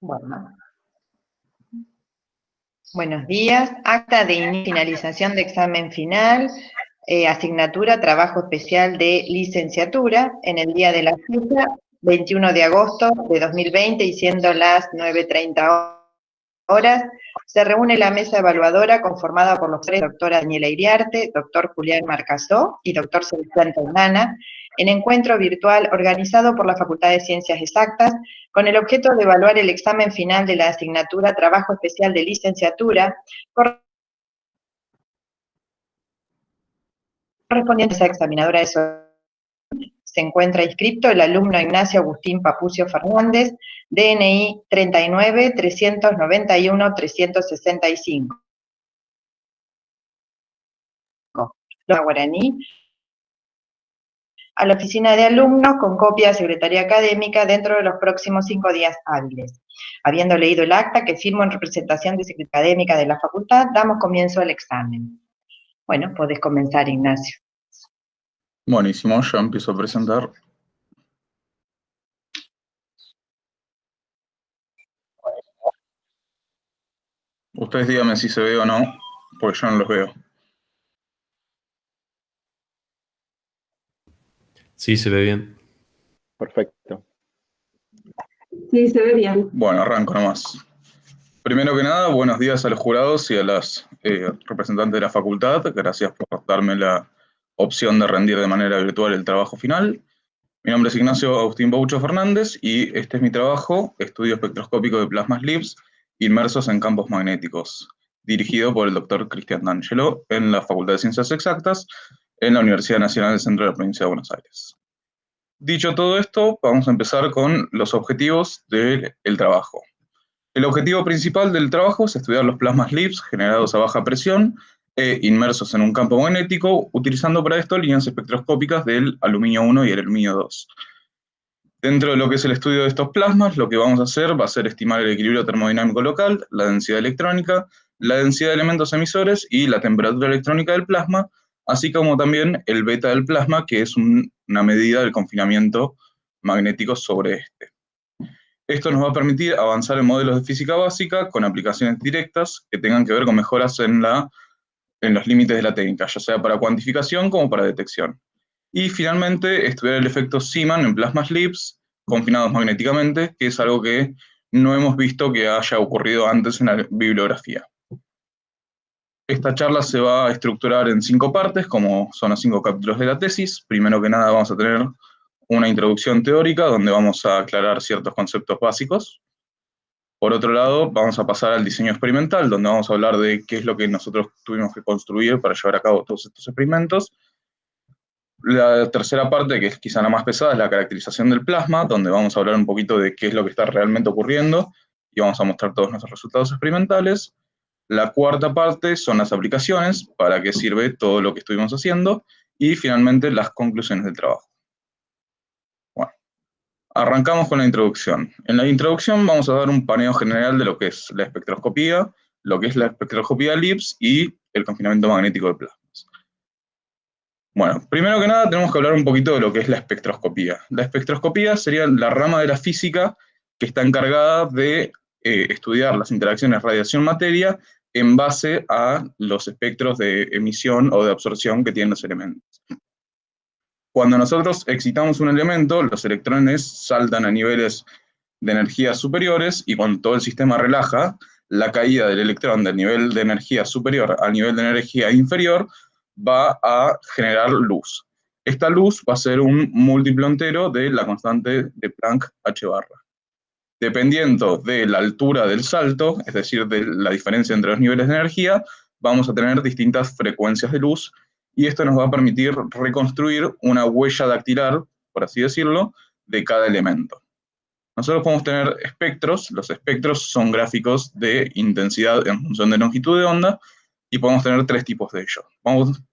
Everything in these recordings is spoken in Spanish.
Bueno. Buenos días. Acta de finalización de examen final, asignatura Trabajo Especial de Licenciatura, en el día de la fecha, 21 de agosto de 2020, y siendo las 9:30 horas, se reúne la mesa evaluadora conformada por los tres: doctora Daniela Iriarte, doctor Julián Marcasó y doctor Sebastián Taunana, en encuentro virtual organizado por la Facultad de Ciencias Exactas, con el objeto de evaluar el examen final de la asignatura Trabajo Especial de Licenciatura, correspondiente a esa examinadora de se encuentra inscrito el alumno Ignacio Agustín Papucio Fernández, DNI 39-391-365. Guaraní, a la oficina de alumnos con copia de Secretaría Académica dentro de los próximos 5 días hábiles. Habiendo leído el acta que firmo en representación de Secretaría Académica de la Facultad, damos comienzo al examen. Bueno, podés comenzar, Ignacio. Buenísimo, ya empiezo a presentar. Ustedes díganme si se ve o no, porque yo no los veo. Sí, se ve bien. Perfecto. Sí, se ve bien. Bueno, arranco nomás. Primero que nada, buenos días a los jurados y a las representantes de la facultad. Gracias por darme la opción de rendir de manera virtual el trabajo final. Mi nombre es Ignacio Agustín Papucio Fernández y este es mi trabajo, Estudio Espectroscópico de Plasmas LIBS Inmersos en Campos Magnéticos, dirigido por el doctor Cristian D'Angelo en la Facultad de Ciencias Exactas en la Universidad Nacional del Centro de la Provincia de Buenos Aires. Dicho todo esto, vamos a empezar con los objetivos del trabajo. El objetivo principal del trabajo es estudiar los plasmas LIBS generados a baja presión e inmersos en un campo magnético, utilizando para esto líneas espectroscópicas del aluminio 1 y el aluminio 2. Dentro de lo que es el estudio de estos plasmas, lo que vamos a hacer va a ser estimar el equilibrio termodinámico local, la densidad electrónica, la densidad de elementos emisores y la temperatura electrónica del plasma, así como también el beta del plasma, que es una medida del confinamiento magnético sobre este. Esto nos va a permitir avanzar en modelos de física básica con aplicaciones directas que tengan que ver con mejoras en los límites de la técnica, ya sea para cuantificación como para detección. Y finalmente, estudiar el efecto Zeeman en plasmas LIBS confinados magnéticamente, que es algo que no hemos visto que haya ocurrido antes en la bibliografía. Esta charla se va a estructurar en 5 partes, como son los 5 capítulos de la tesis. Primero que nada vamos a tener una introducción teórica, donde vamos a aclarar ciertos conceptos básicos. Por otro lado, vamos a pasar al diseño experimental, donde vamos a hablar de qué es lo que nosotros tuvimos que construir para llevar a cabo todos estos experimentos. La tercera parte, que es quizá la más pesada, es la caracterización del plasma, donde vamos a hablar un poquito de qué es lo que está realmente ocurriendo y vamos a mostrar todos nuestros resultados experimentales. La cuarta parte son las aplicaciones, para qué sirve todo lo que estuvimos haciendo, y finalmente las conclusiones del trabajo. Bueno, arrancamos con la introducción. En la introducción vamos a dar un paneo general de lo que es la espectroscopía, lo que es la espectroscopía LIBS y el confinamiento magnético de plasmas. Bueno, primero que nada tenemos que hablar un poquito de lo que es la espectroscopía. La espectroscopía sería la rama de la física que está encargada de estudiar las interacciones radiación-materia en base a los espectros de emisión o de absorción que tienen los elementos. Cuando nosotros excitamos un elemento, los electrones saltan a niveles de energía superiores, y cuando todo el sistema relaja, la caída del electrón del nivel de energía superior al nivel de energía inferior va a generar luz. Esta luz va a ser un múltiplo entero de la constante de Planck h barra. Dependiendo de la altura del salto, es decir, de la diferencia entre los niveles de energía, vamos a tener distintas frecuencias de luz, y esto nos va a permitir reconstruir una huella dactilar, por así decirlo, de cada elemento. Nosotros podemos tener espectros. Los espectros son gráficos de intensidad en función de longitud de onda, y podemos tener 3 tipos de ellos.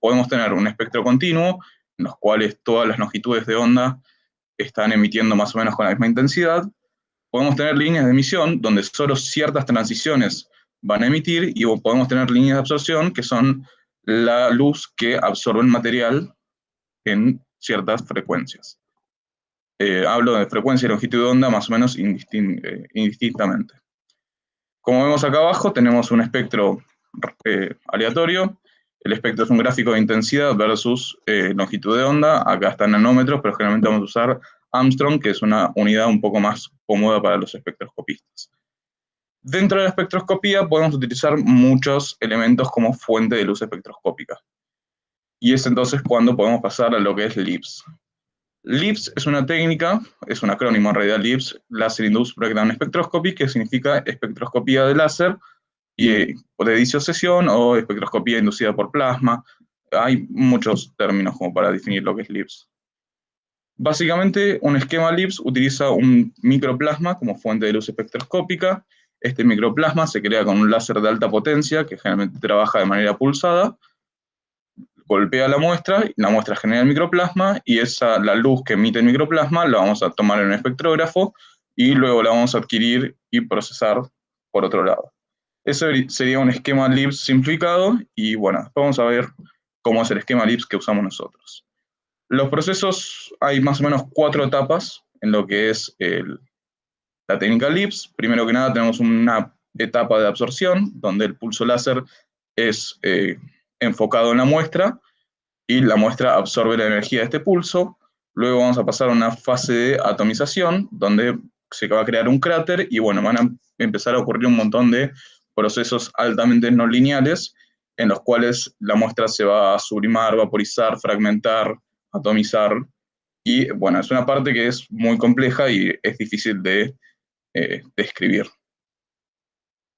Podemos tener un espectro continuo, en los cuales todas las longitudes de onda están emitiendo más o menos con la misma intensidad. Podemos tener líneas de emisión, donde solo ciertas transiciones van a emitir, y podemos tener líneas de absorción, que son la luz que absorbe el material en ciertas frecuencias. Hablo de frecuencia y longitud de onda más o menos indistintamente. Como vemos acá abajo, tenemos un espectro aleatorio. El espectro es un gráfico de intensidad versus longitud de onda. Acá está en nanómetros, pero generalmente vamos a usar Armstrong, que es una unidad un poco más cómoda para los espectroscopistas. Dentro de la espectroscopía podemos utilizar muchos elementos como fuente de luz espectroscópica. Y es entonces cuando podemos pasar a lo que es LIBS. LIBS es una técnica, es un acrónimo en realidad, LIBS, Laser Induced Breakdown Spectroscopy, que significa espectroscopía de láser y de disociación o espectroscopía inducida por plasma. Hay muchos términos como para definir lo que es LIBS. Básicamente, un esquema LIBS utiliza un microplasma como fuente de luz espectroscópica. Este microplasma se crea con un láser de alta potencia, que generalmente trabaja de manera pulsada, golpea la muestra genera el microplasma, y la luz que emite el microplasma la vamos a tomar en un espectrógrafo, y luego la vamos a adquirir y procesar por otro lado. Eso sería un esquema LIBS simplificado, y bueno, vamos a ver cómo es el esquema LIBS que usamos nosotros. Los procesos, hay más o menos 4 etapas en lo que es la técnica LIBS. Primero que nada tenemos una etapa de absorción, donde el pulso láser es enfocado en la muestra, y la muestra absorbe la energía de este pulso. Luego vamos a pasar a una fase de atomización, donde se va a crear un cráter, y bueno, van a empezar a ocurrir un montón de procesos altamente no lineales, en los cuales la muestra se va a sublimar, vaporizar, fragmentar, atomizar, y bueno, es una parte que es muy compleja y es difícil de describir.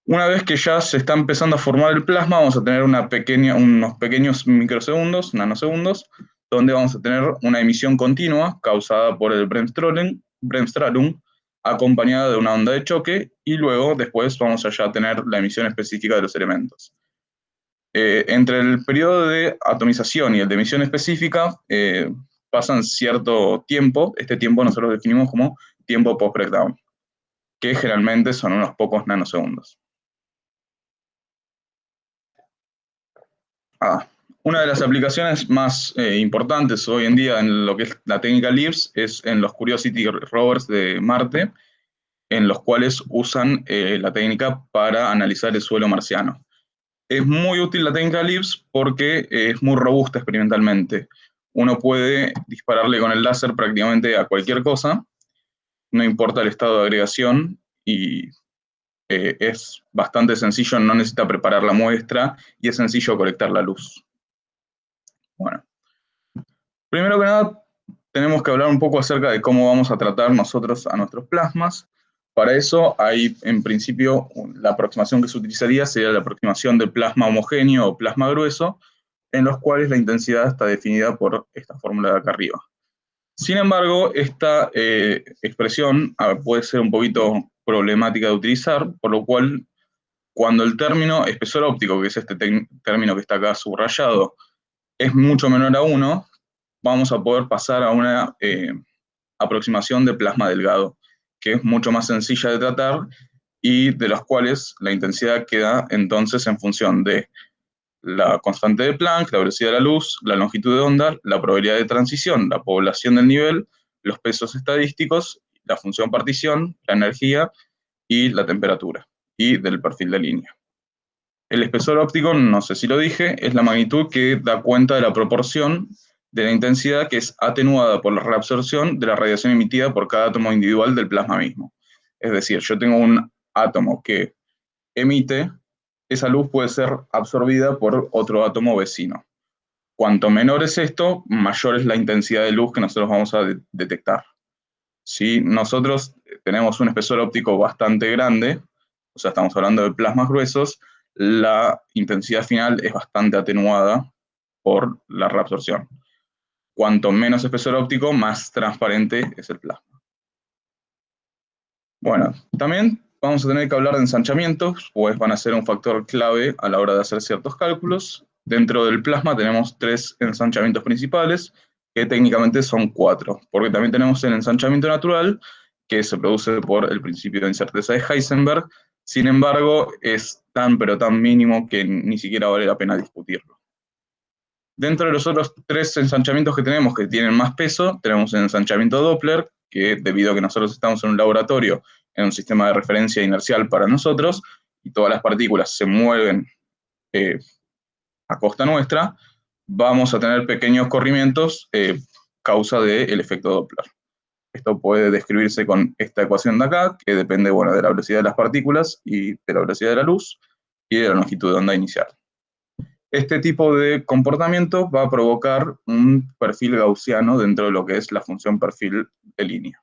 Una vez que ya se está empezando a formar el plasma, vamos a tener unos pequeños microsegundos, nanosegundos, donde vamos a tener una emisión continua causada por el Bremsstrahlung, acompañada de una onda de choque, y luego después vamos a ya tener la emisión específica de los elementos. Entre el periodo de atomización y el de emisión específica pasan cierto tiempo. Este tiempo nosotros definimos como tiempo post-breakdown, que generalmente son unos pocos nanosegundos. Una de las aplicaciones más importantes hoy en día en lo que es la técnica LIBS es en los Curiosity rovers de Marte, en los cuales usan la técnica para analizar el suelo marciano. Es muy útil la técnica LIBS porque es muy robusta experimentalmente. Uno puede dispararle con el láser prácticamente a cualquier cosa, no importa el estado de agregación, y es bastante sencillo, no necesita preparar la muestra, y es sencillo colectar la luz. Bueno, primero que nada, tenemos que hablar un poco acerca de cómo vamos a tratar nosotros a nuestros plasmas. Para eso, hay, en principio, la aproximación que se utilizaría sería la aproximación del plasma homogéneo o plasma grueso, en los cuales la intensidad está definida por esta fórmula de acá arriba. Sin embargo, esta expresión puede ser un poquito problemática de utilizar, por lo cual, cuando el término espesor óptico, que es este término que está acá subrayado, es mucho menor a 1, vamos a poder pasar a una aproximación de plasma delgado, que es mucho más sencilla de tratar, y de los cuales la intensidad queda entonces en función de la constante de Planck, la velocidad de la luz, la longitud de onda, la probabilidad de transición, la población del nivel, los pesos estadísticos, la función partición, la energía y la temperatura, y del perfil de línea. El espesor óptico, no sé si lo dije, es la magnitud que da cuenta de la proporción de la intensidad que es atenuada por la reabsorción de la radiación emitida por cada átomo individual del plasma mismo. Es decir, yo tengo un átomo que emite, esa luz puede ser absorbida por otro átomo vecino. Cuanto menor es esto, mayor es la intensidad de luz que nosotros vamos a detectar. Si nosotros tenemos un espesor óptico bastante grande, o sea, estamos hablando de plasmas gruesos, la intensidad final es bastante atenuada por la reabsorción. Cuanto menos espesor óptico, más transparente es el plasma. Bueno, también vamos a tener que hablar de ensanchamientos, pues van a ser un factor clave a la hora de hacer ciertos cálculos. Dentro del plasma tenemos 3 ensanchamientos principales, que técnicamente son 4, porque también tenemos el ensanchamiento natural, que se produce por el principio de incerteza de Heisenberg. Sin embargo, es tan pero tan mínimo que ni siquiera vale la pena discutirlo. Dentro de los otros 3 ensanchamientos que tenemos que tienen más peso, tenemos el ensanchamiento Doppler, que debido a que nosotros estamos en un laboratorio, en un sistema de referencia inercial para nosotros, y todas las partículas se mueven a costa nuestra, vamos a tener pequeños corrimientos causa del efecto Doppler. Esto puede describirse con esta ecuación de acá, que depende, bueno, de la velocidad de las partículas y de la velocidad de la luz y de la longitud de onda inicial. Este tipo de comportamiento va a provocar un perfil gaussiano dentro de lo que es la función perfil de línea.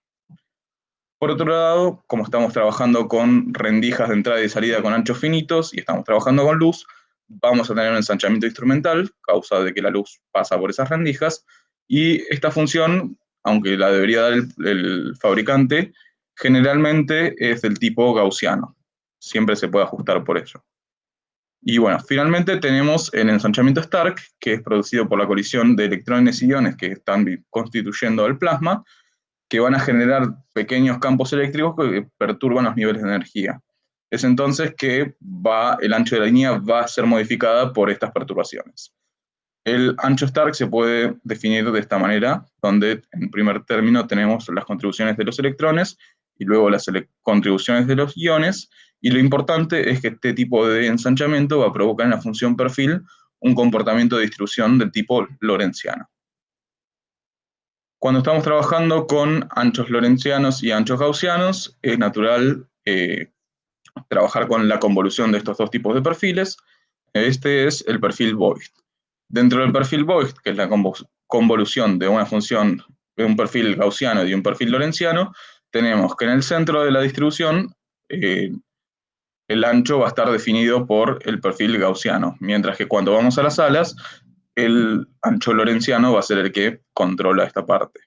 Por otro lado, como estamos trabajando con rendijas de entrada y salida con anchos finitos y estamos trabajando con luz, vamos a tener un ensanchamiento instrumental, causa de que la luz pasa por esas rendijas, y esta función, aunque la debería dar el fabricante, generalmente es del tipo gaussiano. Siempre se puede ajustar por ello. Y bueno, finalmente tenemos el ensanchamiento Stark, que es producido por la colisión de electrones y iones que están constituyendo el plasma, que van a generar pequeños campos eléctricos que perturban los niveles de energía. Es entonces que el ancho de la línea va a ser modificada por estas perturbaciones. El ancho Stark se puede definir de esta manera, donde en primer término tenemos las contribuciones de los electrones y luego las contribuciones de los iones, y lo importante es que este tipo de ensanchamiento va a provocar en la función perfil un comportamiento de distribución del tipo lorentziano. Cuando estamos trabajando con anchos lorentzianos y anchos gaussianos, es natural trabajar con la convolución de estos dos tipos de perfiles. Este es el perfil Voigt. Dentro del perfil Voigt, que es la convolución de una función de un perfil gaussiano y de un perfil lorentziano, tenemos que en el centro de la distribución el ancho va a estar definido por el perfil gaussiano, mientras que cuando vamos a las alas, el ancho lorentziano va a ser el que controla esta parte.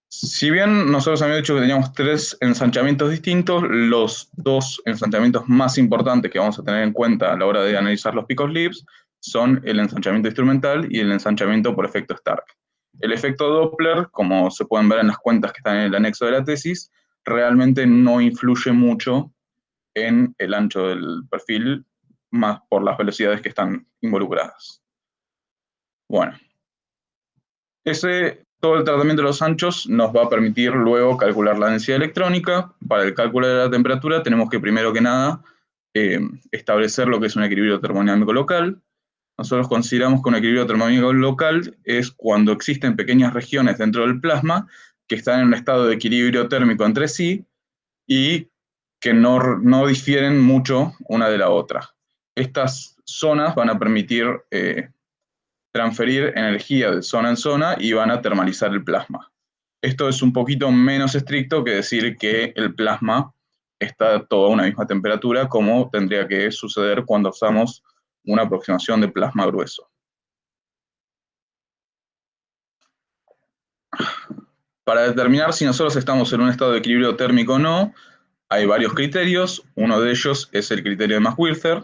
Si bien nosotros habíamos dicho que teníamos 3 ensanchamientos distintos, los 2 ensanchamientos más importantes que vamos a tener en cuenta a la hora de analizar los picos Lipps son el ensanchamiento instrumental y el ensanchamiento por efecto Stark. El efecto Doppler, como se pueden ver en las cuentas que están en el anexo de la tesis, realmente no influye mucho en el ancho del perfil, más por las velocidades que están involucradas. Bueno, todo el tratamiento de los anchos nos va a permitir luego calcular la densidad electrónica. Para el cálculo de la temperatura tenemos que primero que nada establecer lo que es un equilibrio termodinámico local. Nosotros consideramos que un equilibrio termodinámico local es cuando existen pequeñas regiones dentro del plasma que están en un estado de equilibrio térmico entre sí y que no difieren mucho una de la otra. Estas zonas van a permitir transferir energía de zona en zona y van a termalizar el plasma. Esto es un poquito menos estricto que decir que el plasma está todo a una misma temperatura, como tendría que suceder cuando usamos una aproximación de plasma grueso. Para determinar si nosotros estamos en un estado de equilibrio térmico o no, hay varios criterios. Uno de ellos es el criterio de Max-Wurther,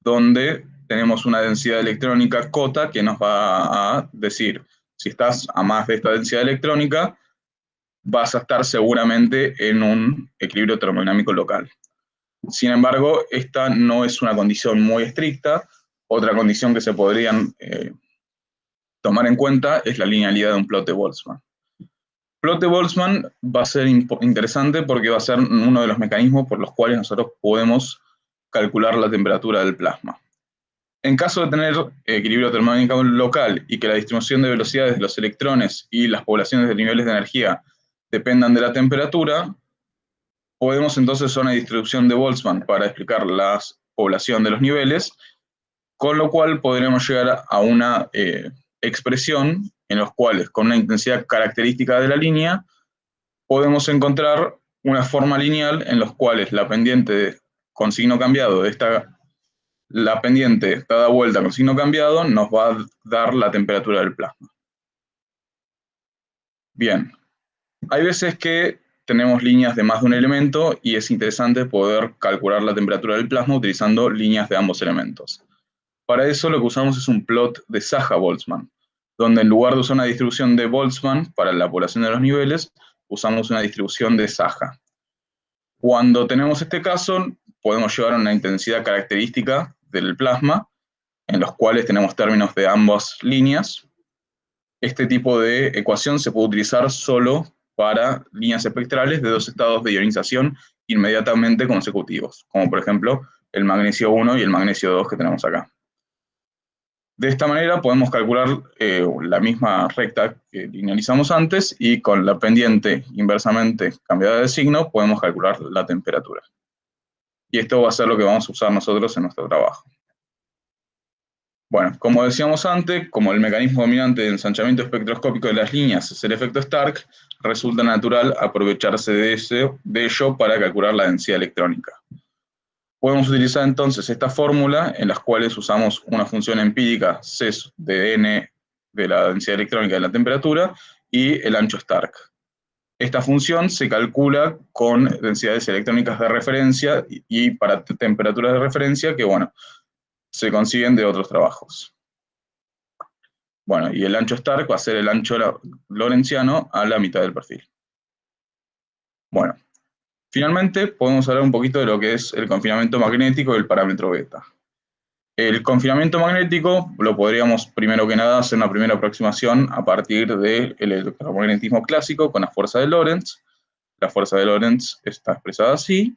donde tenemos una densidad electrónica cota que nos va a decir, si estás a más de esta densidad electrónica, vas a estar seguramente en un equilibrio termodinámico local. Sin embargo, esta no es una condición muy estricta. Otra condición que se podrían tomar en cuenta es la linealidad de un plot de Boltzmann. Plot de Boltzmann va a ser interesante porque va a ser uno de los mecanismos por los cuales nosotros podemos calcular la temperatura del plasma. En caso de tener equilibrio termodinámico local y que la distribución de velocidades de los electrones y las poblaciones de niveles de energía dependan de la temperatura, podemos entonces usar una distribución de Boltzmann para explicar la población de los niveles, con lo cual podremos llegar a una expresión en los cuales, con una intensidad característica de la línea, podemos encontrar una forma lineal en los cuales la pendiente con signo cambiado la pendiente dada vuelta con signo cambiado nos va a dar la temperatura del plasma. Bien, hay veces que tenemos líneas de más de un elemento y es interesante poder calcular la temperatura del plasma utilizando líneas de ambos elementos. Para eso lo que usamos es un plot de Saja-Boltzmann, donde en lugar de usar una distribución de Boltzmann para la población de los niveles, usamos una distribución de Saja. Cuando tenemos este caso, podemos llevar a una intensidad característica del plasma, en los cuales tenemos términos de ambas líneas. Este tipo de ecuación se puede utilizar solo para líneas espectrales de dos estados de ionización inmediatamente consecutivos, como por ejemplo el magnesio 1 y el magnesio 2 que tenemos acá. De esta manera podemos calcular la misma recta que linealizamos antes y con la pendiente inversamente cambiada de signo podemos calcular la temperatura. Y esto va a ser lo que vamos a usar nosotros en nuestro trabajo. Bueno, como decíamos antes, como el mecanismo dominante de ensanchamiento espectroscópico de las líneas es el efecto Stark, resulta natural aprovecharse de ello para calcular la densidad electrónica. Podemos utilizar entonces esta fórmula en las cuales usamos una función empírica C de n de la densidad electrónica de la temperatura y el ancho Stark. Esta función se calcula con densidades electrónicas de referencia y para temperaturas de referencia que, bueno, se consiguen de otros trabajos. Bueno, y el ancho Stark va a ser el ancho lorentziano a la mitad del perfil. Bueno, finalmente podemos hablar un poquito de lo que es el confinamiento magnético y el parámetro beta. El confinamiento magnético lo podríamos, primero que nada, hacer una primera aproximación a partir del electromagnetismo clásico con la fuerza de Lorentz. La fuerza de Lorentz está expresada así,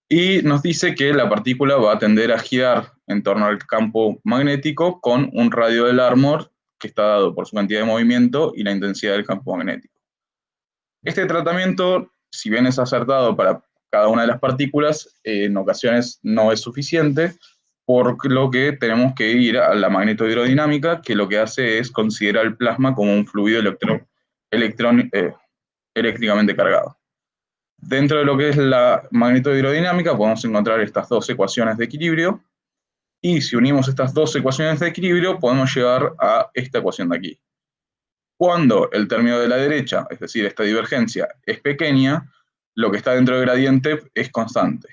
y nos dice que la partícula va a tender a girar en torno al campo magnético con un radio de Larmor que está dado por su cantidad de movimiento y la intensidad del campo magnético. Este tratamiento, si bien es acertado para cada una de las partículas, en ocasiones no es suficiente, por lo que tenemos que ir a la magnetohidrodinámica, que lo que hace es considerar el plasma como un fluido eléctricamente cargado. Dentro de lo que es la magnetohidrodinámica podemos encontrar estas dos ecuaciones de equilibrio, y si unimos estas dos ecuaciones de equilibrio podemos llegar a esta ecuación de aquí. Cuando el término de la derecha, es decir, esta divergencia, es pequeña, lo que está dentro del gradiente es constante.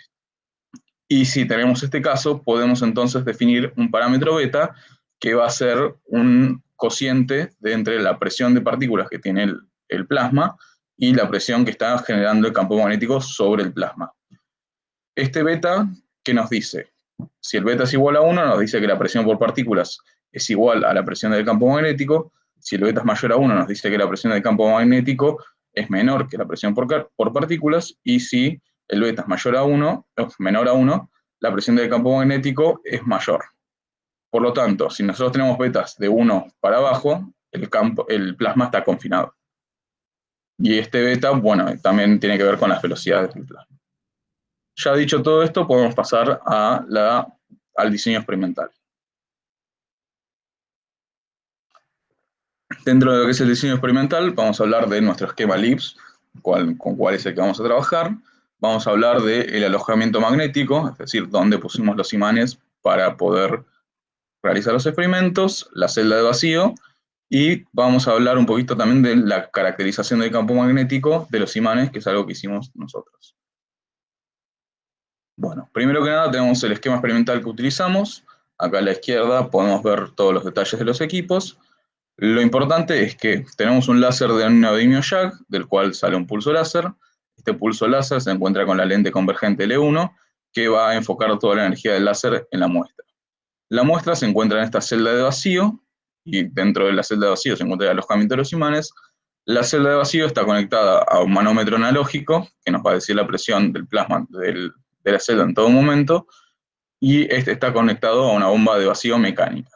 Y si tenemos este caso, podemos entonces definir un parámetro beta que va a ser un cociente de entre la presión de partículas que tiene el plasma y la presión que está generando el campo magnético sobre el plasma. Este beta, ¿qué nos dice? Si el beta es igual a 1, nos dice que la presión por partículas es igual a la presión del campo magnético. Si el beta es mayor a 1, nos dice que la presión del campo magnético es menor que la presión por partículas, y si el beta es menor a 1, la presión del campo magnético es mayor. Por lo tanto, si nosotros tenemos betas de 1 para abajo, el plasma está confinado. Y este beta, bueno, también tiene que ver con las velocidades del plasma. Ya dicho todo esto, podemos pasar al diseño experimental. Dentro de lo que es el diseño experimental, vamos a hablar de nuestro esquema LIBS, con cuál es el que vamos a trabajar. Vamos a hablar del alojamiento magnético, es decir, dónde pusimos los imanes para poder realizar los experimentos, la celda de vacío, y vamos a hablar un poquito también de la caracterización del campo magnético de los imanes, que es algo que hicimos nosotros. Bueno, primero que nada tenemos el esquema experimental que utilizamos. Acá a la izquierda podemos ver todos los detalles de los equipos. Lo importante es que tenemos un láser de un neodimio YAG, del cual sale un pulso láser. Este pulso láser se encuentra con la lente convergente L1, que va a enfocar toda la energía del láser en la muestra. La muestra se encuentra en esta celda de vacío, y dentro de la celda de vacío se encuentra el alojamiento de los imanes. La celda de vacío está conectada a un manómetro analógico, que nos va a decir la presión del plasma de la celda en todo momento, y este está conectado a una bomba de vacío mecánica.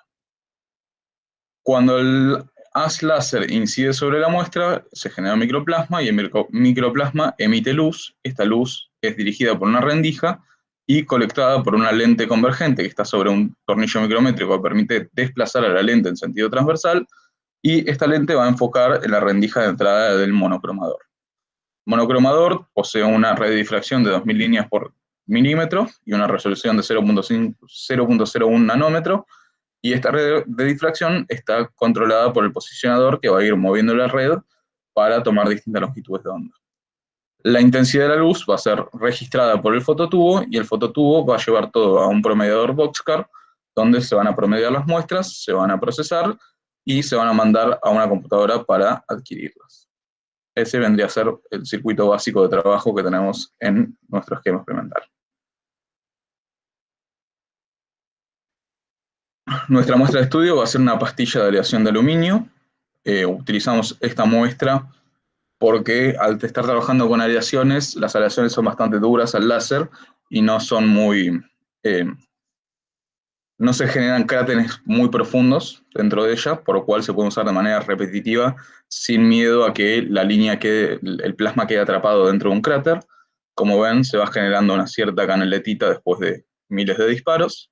Cuando el haz láser incide sobre la muestra, se genera un microplasma, y el microplasma emite luz. Esta luz es dirigida por una rendija y colectada por una lente convergente que está sobre un tornillo micrométrico que permite desplazar a la lente en sentido transversal, y esta lente va a enfocar en la rendija de entrada del monocromador. El monocromador posee una red de difracción de 2000 líneas por milímetro y una resolución de 0.01 nanómetro, y esta red de difracción está controlada por el posicionador, que va a ir moviendo la red para tomar distintas longitudes de onda. La intensidad de la luz va a ser registrada por el fototubo, y el fototubo va a llevar todo a un promediador Boxcar, donde se van a promediar las muestras, se van a procesar y se van a mandar a una computadora para adquirirlas. Ese vendría a ser el circuito básico de trabajo que tenemos en nuestro esquema experimental. Nuestra muestra de estudio va a ser una pastilla de aleación de aluminio. Utilizamos esta muestra porque al estar trabajando con aleaciones, las aleaciones son bastante duras al láser y no son muy... no se generan cráteres muy profundos dentro de ella, por lo cual se puede usar de manera repetitiva sin miedo a que la línea el plasma quede atrapado dentro de un cráter. Como ven, se va generando una cierta canaletita después de miles de disparos.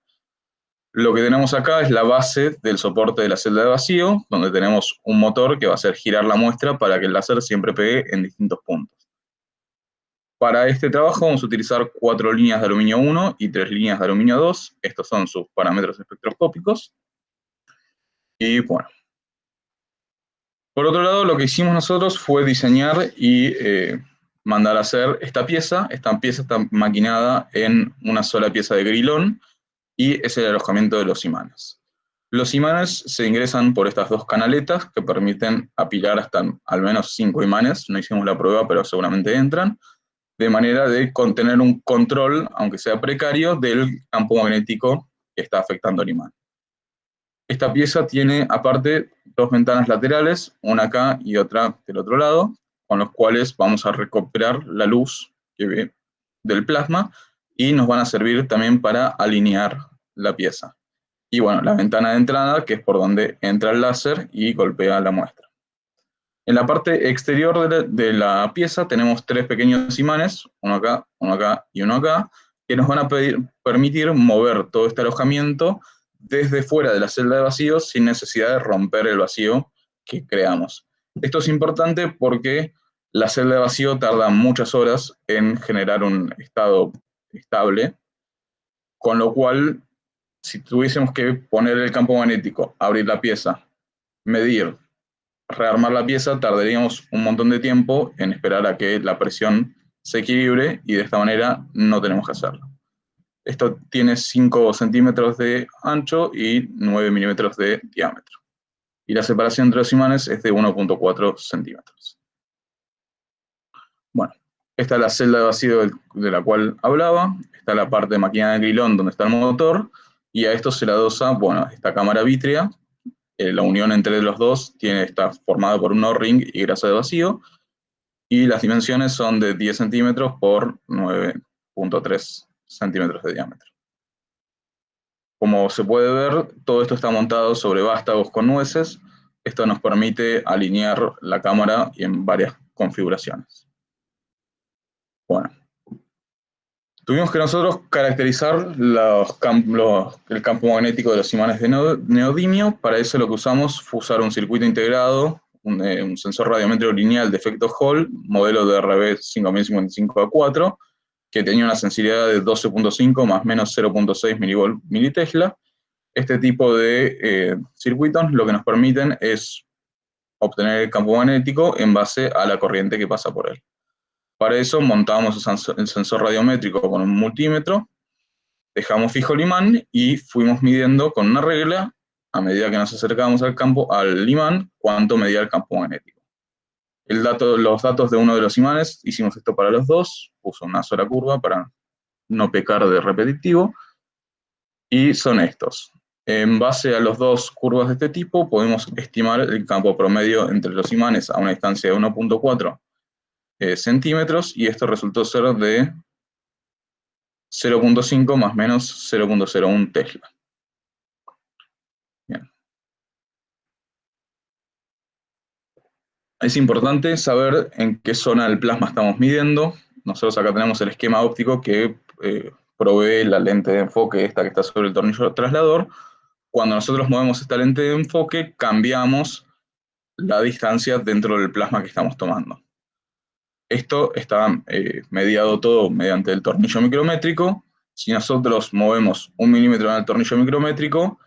Lo que tenemos acá es la base del soporte de la celda de vacío, donde tenemos un motor que va a hacer girar la muestra para que el láser siempre pegue en distintos puntos. Para este trabajo vamos a utilizar 4 líneas de aluminio 1 y 3 líneas de aluminio 2. Estos son sus parámetros espectroscópicos. Y bueno. Por otro lado, lo que hicimos nosotros fue diseñar y mandar a hacer esta pieza. Esta pieza está maquinada en una sola pieza de grilón, y es el alojamiento de los imanes. Los imanes se ingresan por estas 2 canaletas que permiten apilar hasta al menos 5 imanes. No hicimos la prueba, pero seguramente entran, de manera de contener un control, aunque sea precario, del campo magnético que está afectando al imán. Esta pieza tiene, aparte, 2 ventanas laterales, una acá y otra del otro lado, con los cuales vamos a recuperar la luz del plasma, y nos van a servir también para alinear la pieza. Y bueno, la ventana de entrada, que es por donde entra el láser y golpea la muestra. En la parte exterior de la pieza tenemos 3 pequeños imanes, uno acá y uno acá, que nos van a permitir mover todo este alojamiento desde fuera de la celda de vacío sin necesidad de romper el vacío que creamos. Esto es importante porque la celda de vacío tarda muchas horas en generar un estado estable, con lo cual, si tuviésemos que poner el campo magnético, abrir la pieza, medir, rearmar la pieza, tardaríamos un montón de tiempo en esperar a que la presión se equilibre, y de esta manera no tenemos que hacerlo. Esto tiene 5 centímetros de ancho y 9 milímetros de diámetro. Y la separación entre los imanes es de 1.4 centímetros. Bueno, esta es la celda de vacío de la cual hablaba. Está la parte de máquina de grilón donde está el motor, y a esto se le adosa, bueno, esta cámara vítrea. La unión entre los dos está formada por un O-ring y grasa de vacío, y las dimensiones son de 10 centímetros por 9.3 centímetros de diámetro. Como se puede ver, todo esto está montado sobre vástagos con nueces. Esto nos permite alinear la cámara en varias configuraciones. Bueno, tuvimos que nosotros caracterizar el campo magnético de los imanes de neodimio. Para eso lo que usamos fue usar un circuito integrado, un sensor radiométrico lineal de efecto Hall, modelo de RB 5055A4, que tenía una sensibilidad de 12.5 más menos 0.6 milivolt militesla. Este tipo de circuitos lo que nos permiten es obtener el campo magnético en base a la corriente que pasa por él. Para eso montamos el sensor radiométrico con un multímetro, dejamos fijo el imán y fuimos midiendo con una regla, a medida que nos acercábamos al imán, cuánto medía el campo magnético. Los datos de uno de los imanes, hicimos esto para los dos, puso una sola curva para no pecar de repetitivo, y son estos. En base a las 2 curvas de este tipo, podemos estimar el campo promedio entre los imanes a una distancia de 1.4 centímetros, y esto resultó ser de 0.5 más menos 0.01 Tesla. Bien. Es importante saber en qué zona del plasma estamos midiendo. Nosotros acá tenemos el esquema óptico que provee la lente de enfoque, esta que está sobre el tornillo traslador. Cuando nosotros movemos esta lente de enfoque, cambiamos la distancia dentro del plasma que estamos tomando. Esto está mediado todo mediante el tornillo micrométrico. Si nosotros movemos 1 milímetro en el tornillo micrométrico,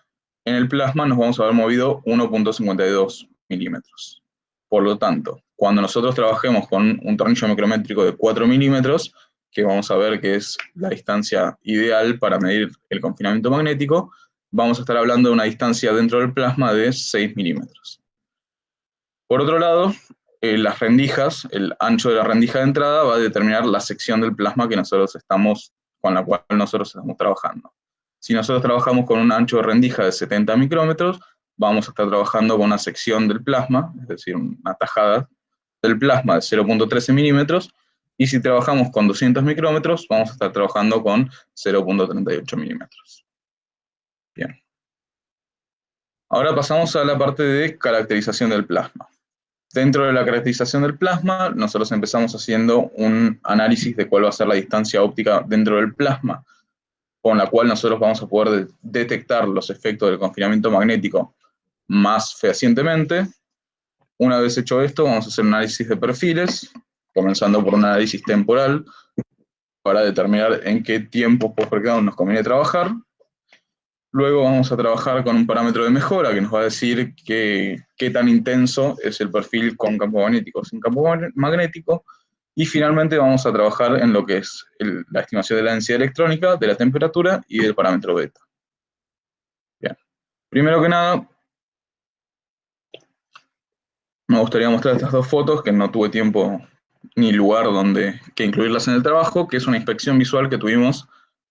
en el plasma nos vamos a haber movido 1.52 milímetros. Por lo tanto, cuando nosotros trabajemos con un tornillo micrométrico de 4 milímetros, que vamos a ver que es la distancia ideal para medir el confinamiento magnético, vamos a estar hablando de una distancia dentro del plasma de 6 milímetros. Por otro lado, las rendijas, el ancho de la rendija de entrada va a determinar la sección del plasma con la cual nosotros estamos trabajando. Si nosotros trabajamos con un ancho de rendija de 70 micrómetros, vamos a estar trabajando con una sección del plasma, es decir, una tajada del plasma de 0.13 milímetros, y si trabajamos con 200 micrómetros, vamos a estar trabajando con 0.38 milímetros. Bien. Ahora pasamos a la parte de caracterización del plasma. Dentro de la caracterización del plasma, nosotros empezamos haciendo un análisis de cuál va a ser la distancia óptica dentro del plasma, con la cual nosotros vamos a poder detectar los efectos del confinamiento magnético más fehacientemente. Una vez hecho esto, vamos a hacer un análisis de perfiles, comenzando por un análisis temporal, para determinar en qué tiempo post-breakdown nos conviene trabajar. Luego vamos a trabajar con un parámetro de mejora que nos va a decir qué tan intenso es el perfil con campo magnético, sin campo magnético. Y finalmente vamos a trabajar en lo que es la estimación de la densidad electrónica, de la temperatura y del parámetro beta. Bien. Primero que nada, me gustaría mostrar estas dos fotos que no tuve tiempo ni lugar donde que incluirlas en el trabajo, que es una inspección visual que tuvimos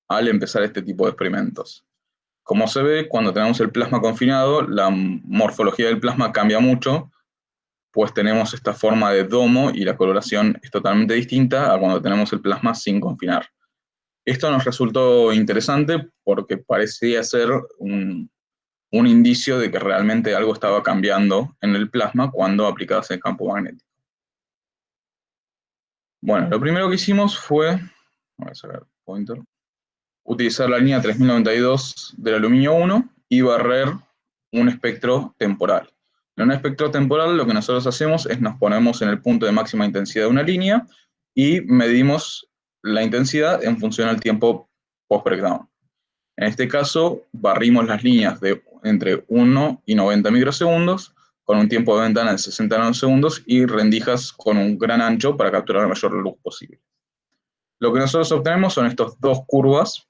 al empezar este tipo de experimentos. Como se ve, cuando tenemos el plasma confinado, la morfología del plasma cambia mucho, pues tenemos esta forma de domo y la coloración es totalmente distinta a cuando tenemos el plasma sin confinar. Esto nos resultó interesante porque parecía ser un indicio de que realmente algo estaba cambiando en el plasma cuando aplicabas el campo magnético. Bueno, lo primero que hicimos fue, voy a sacar el pointer, utilizar la línea 3092 del aluminio 1 y barrer un espectro temporal. En un espectro temporal lo que nosotros hacemos es nos ponemos en el punto de máxima intensidad de una línea y medimos la intensidad en función al tiempo post-breakdown. En este caso, barrimos las líneas de entre 1 y 90 microsegundos con un tiempo de ventana de 60 nanosegundos y rendijas con un gran ancho para capturar la mayor luz posible. Lo que nosotros obtenemos son estas dos curvas.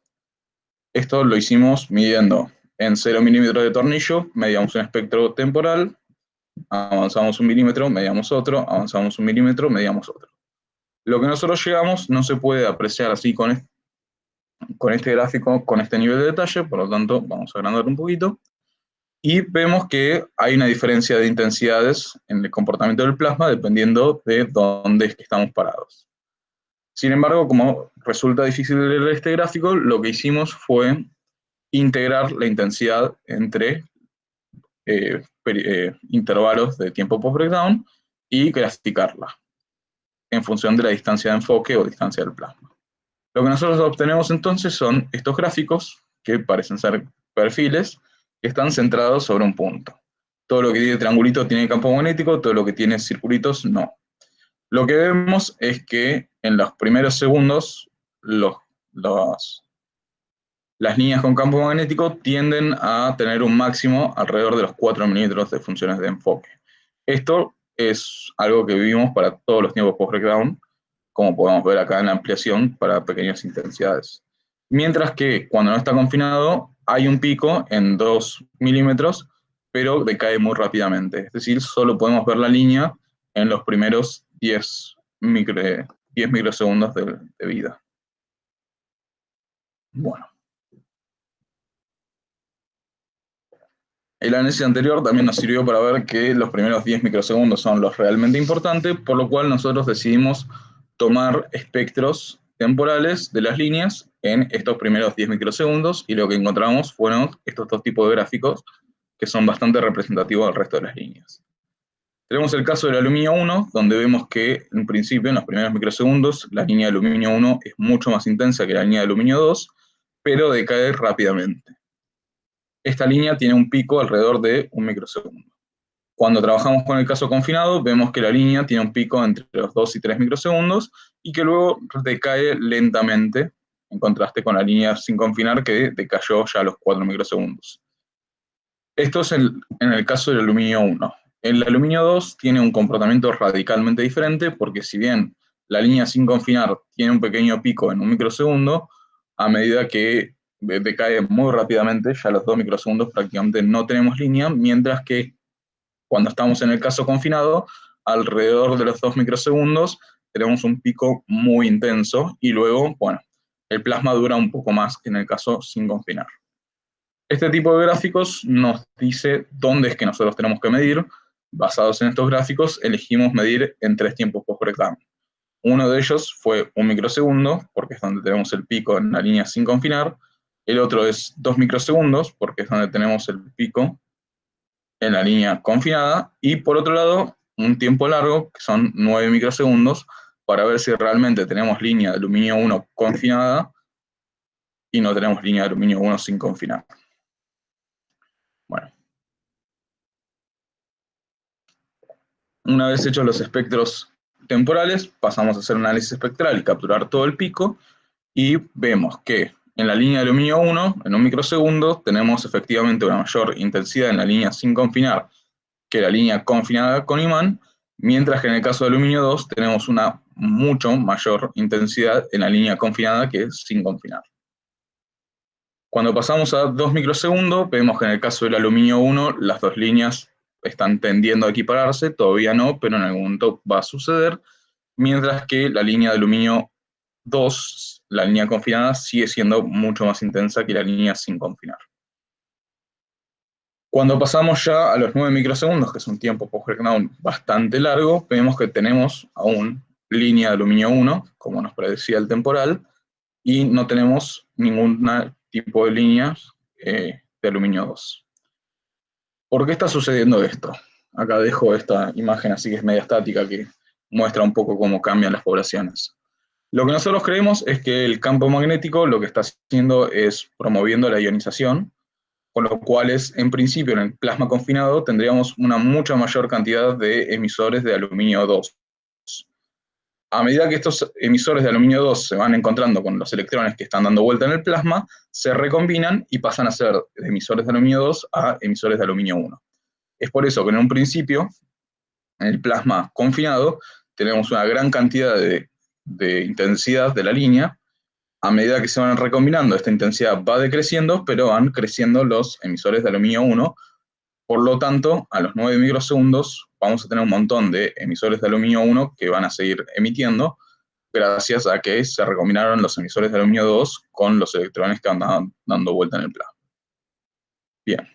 Esto lo hicimos midiendo en 0 milímetros de tornillo, medíamos un espectro temporal, avanzamos 1 milímetro, medíamos otro, avanzamos 1 milímetro, medíamos otro. Lo que nosotros llegamos no se puede apreciar así con este gráfico, con este nivel de detalle, por lo tanto vamos a agrandar un poquito, y vemos que hay una diferencia de intensidades en el comportamiento del plasma dependiendo de dónde es que estamos parados. Sin embargo, como resulta difícil leer este gráfico, lo que hicimos fue integrar la intensidad entre intervalos de tiempo post-breakdown y graficarla en función de la distancia de enfoque o distancia del plasma. Lo que nosotros obtenemos entonces son estos gráficos, que parecen ser perfiles, que están centrados sobre un punto. Todo lo que tiene triangulito tiene campo magnético, todo lo que tiene circulitos no. Lo que vemos es que en los primeros segundos las líneas con campo magnético tienden a tener un máximo alrededor de los 4 milímetros de funciones de enfoque. Esto es algo que vivimos para todos los tiempos post-breakdown, como podemos ver acá en la ampliación para pequeñas intensidades. Mientras que cuando no está confinado hay un pico en 2 milímetros, pero decae muy rápidamente. Es decir, solo podemos ver la línea en los primeros 10 microsegundos de vida. Bueno. El análisis anterior también nos sirvió para ver que los primeros 10 microsegundos son los realmente importantes, por lo cual nosotros decidimos tomar espectros temporales de las líneas en estos primeros 10 microsegundos, y lo que encontramos fueron estos dos tipos de gráficos que son bastante representativos del resto de las líneas. Tenemos el caso del aluminio 1, donde vemos que en principio, en los primeros microsegundos, la línea de aluminio 1 es mucho más intensa que la línea de aluminio 2, pero decae rápidamente. Esta línea tiene un pico alrededor de 1 microsegundo. Cuando trabajamos con el caso confinado, vemos que la línea tiene un pico entre los 2 y 3 microsegundos y que luego decae lentamente, en contraste con la línea sin confinar que decayó ya a los 4 microsegundos. Esto es en el caso del aluminio 1. El aluminio 2 tiene un comportamiento radicalmente diferente porque si bien la línea sin confinar tiene un pequeño pico en 1 microsegundo, a medida que decae muy rápidamente, ya a los 2 microsegundos prácticamente no tenemos línea, mientras que cuando estamos en el caso confinado, alrededor de los 2 microsegundos tenemos un pico muy intenso y luego, bueno, el plasma dura un poco más que en el caso sin confinar. Este tipo de gráficos nos dice dónde es que nosotros tenemos que medir basados en estos gráficos, elegimos medir en 3 tiempos post-breakdown. Uno de ellos fue 1 microsegundo, porque es donde tenemos el pico en la línea sin confinar. El otro es 2 microsegundos, porque es donde tenemos el pico en la línea confinada. Y por otro lado, un tiempo largo, que son 9 microsegundos, para ver si realmente tenemos línea de aluminio 1 confinada y no tenemos línea de aluminio 1 sin confinar. Bueno. Una vez hechos los espectros temporales, pasamos a hacer un análisis espectral y capturar todo el pico, y vemos que en la línea de aluminio 1, en 1 microsegundo, tenemos efectivamente una mayor intensidad en la línea sin confinar que la línea confinada con imán, mientras que en el caso de aluminio 2 tenemos una mucho mayor intensidad en la línea confinada que sin confinar. Cuando pasamos a 2 microsegundos, vemos que en el caso del aluminio 1, las dos líneas están tendiendo a equipararse, todavía no, pero en algún momento va a suceder, mientras que la línea de aluminio 2, la línea confinada, sigue siendo mucho más intensa que la línea sin confinar. Cuando pasamos ya a los 9 microsegundos, que es un tiempo post-breakdown bastante largo, vemos que tenemos aún línea de aluminio 1, como nos predecía el temporal, y no tenemos ningún tipo de líneas de aluminio 2. ¿Por qué está sucediendo esto? Acá dejo esta imagen así que es media estática que muestra un poco cómo cambian las poblaciones. Lo que nosotros creemos es que el campo magnético lo que está haciendo es promoviendo la ionización, con lo cual en principio en el plasma confinado tendríamos una mucha mayor cantidad de emisores de aluminio 2. A medida que estos emisores de aluminio 2 se van encontrando con los electrones que están dando vuelta en el plasma, se recombinan y pasan a ser de emisores de aluminio 2 a emisores de aluminio 1. Es por eso que en un principio, en el plasma confinado, tenemos una gran cantidad de intensidad de la línea. A medida que se van recombinando, esta intensidad va decreciendo, pero van creciendo los emisores de aluminio 1. Por lo tanto, a los 9 microsegundos vamos a tener un montón de emisores de aluminio 1 que van a seguir emitiendo, gracias a que se recombinaron los emisores de aluminio 2 con los electrones que andaban dando vuelta en el plasma. Bien.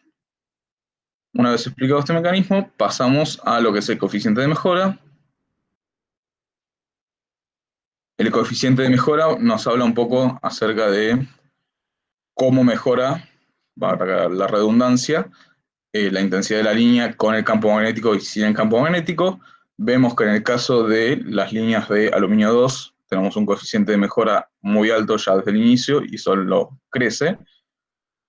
Una vez explicado este mecanismo, pasamos a lo que es el coeficiente de mejora. El coeficiente de mejora nos habla un poco acerca de cómo mejora, para la redundancia, la intensidad de la línea con el campo magnético y sin el campo magnético. Vemos que en el caso de las líneas de aluminio 2 tenemos un coeficiente de mejora muy alto ya desde el inicio y solo crece.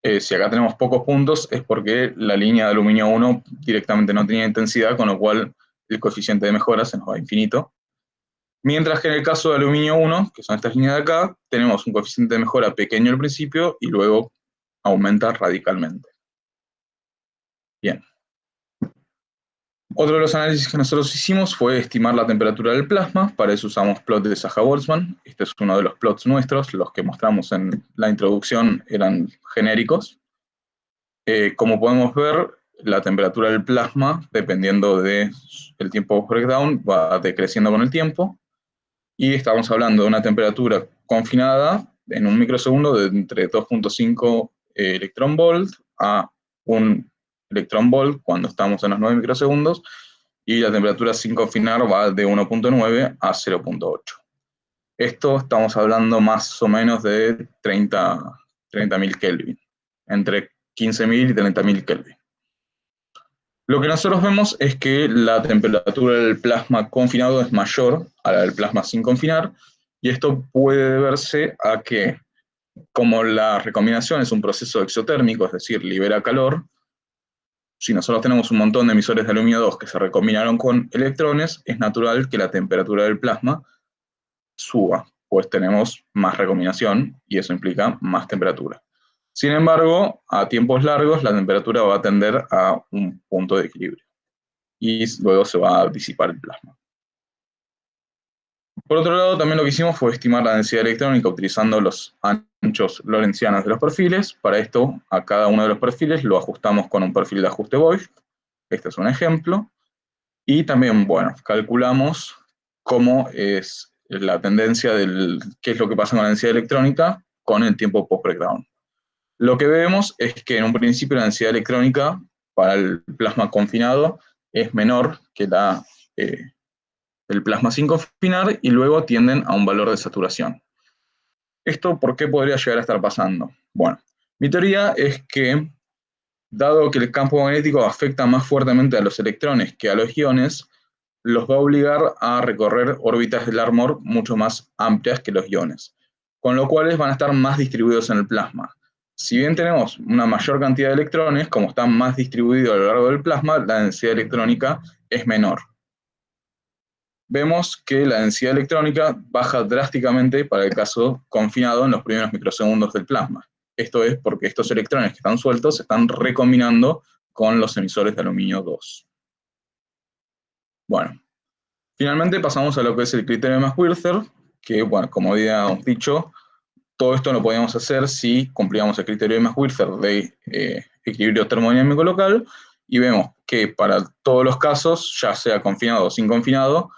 Si acá tenemos pocos puntos es porque la línea de aluminio 1 directamente no tenía intensidad, con lo cual el coeficiente de mejora se nos va a infinito. Mientras que en el caso de aluminio 1, que son estas líneas de acá, tenemos un coeficiente de mejora pequeño al principio y luego aumenta radicalmente. Bien. Otro de los análisis que nosotros hicimos fue estimar la temperatura del plasma. Para eso usamos plot de Saja-Boltzmann. Este es uno de los plots nuestros. Los que mostramos en la introducción eran genéricos. Como podemos ver, la temperatura del plasma, dependiendo del tiempo breakdown, va decreciendo con el tiempo. Y estamos hablando de una temperatura confinada en un microsegundo de entre 2.5 electronvolt a 1 electronvolt cuando estamos en los 9 microsegundos, y la temperatura sin confinar va de 1.9 a 0.8. Esto estamos hablando más o menos de 30.000 Kelvin, entre 15.000 y 30.000 Kelvin. Lo que nosotros vemos es que la temperatura del plasma confinado es mayor a la del plasma sin confinar, y esto puede deberse a que, como la recombinación es un proceso exotérmico, es decir, libera calor, si nosotros tenemos un montón de emisores de aluminio 2 que se recombinaron con electrones, es natural que la temperatura del plasma suba, pues tenemos más recombinación y eso implica más temperatura. Sin embargo, a tiempos largos la temperatura va a tender a un punto de equilibrio y luego se va a disipar el plasma. Por otro lado, también lo que hicimos fue estimar la densidad electrónica utilizando los anchos lorentzianos de los perfiles. Para esto, a cada uno de los perfiles lo ajustamos con un perfil de ajuste Voigt. Este es un ejemplo. Y también, bueno, calculamos cómo es la tendencia del qué es lo que pasa con la densidad electrónica con el tiempo post-breakdown. Lo que vemos es que en un principio la densidad electrónica para el plasma confinado es menor que el plasma sin confinar y luego tienden a un valor de saturación. ¿Esto por qué podría llegar a estar pasando? Bueno, mi teoría es que, dado que el campo magnético afecta más fuertemente a los electrones que a los iones, los va a obligar a recorrer órbitas de Larmor mucho más amplias que los iones, con lo cual van a estar más distribuidos en el plasma. Si bien tenemos una mayor cantidad de electrones, como están más distribuidos a lo largo del plasma, la densidad electrónica es menor. Vemos que la densidad electrónica baja drásticamente para el caso confinado en los primeros microsegundos del plasma. Esto es porque estos electrones que están sueltos se están recombinando con los emisores de aluminio 2. Bueno, finalmente pasamos a lo que es el criterio de Max-Wurther, que, bueno, como habíamos dicho, todo esto lo podíamos hacer si cumplíamos el criterio de Max-Wurther de equilibrio termodinámico local, y vemos que para todos los casos, ya sea confinado o sin confinado,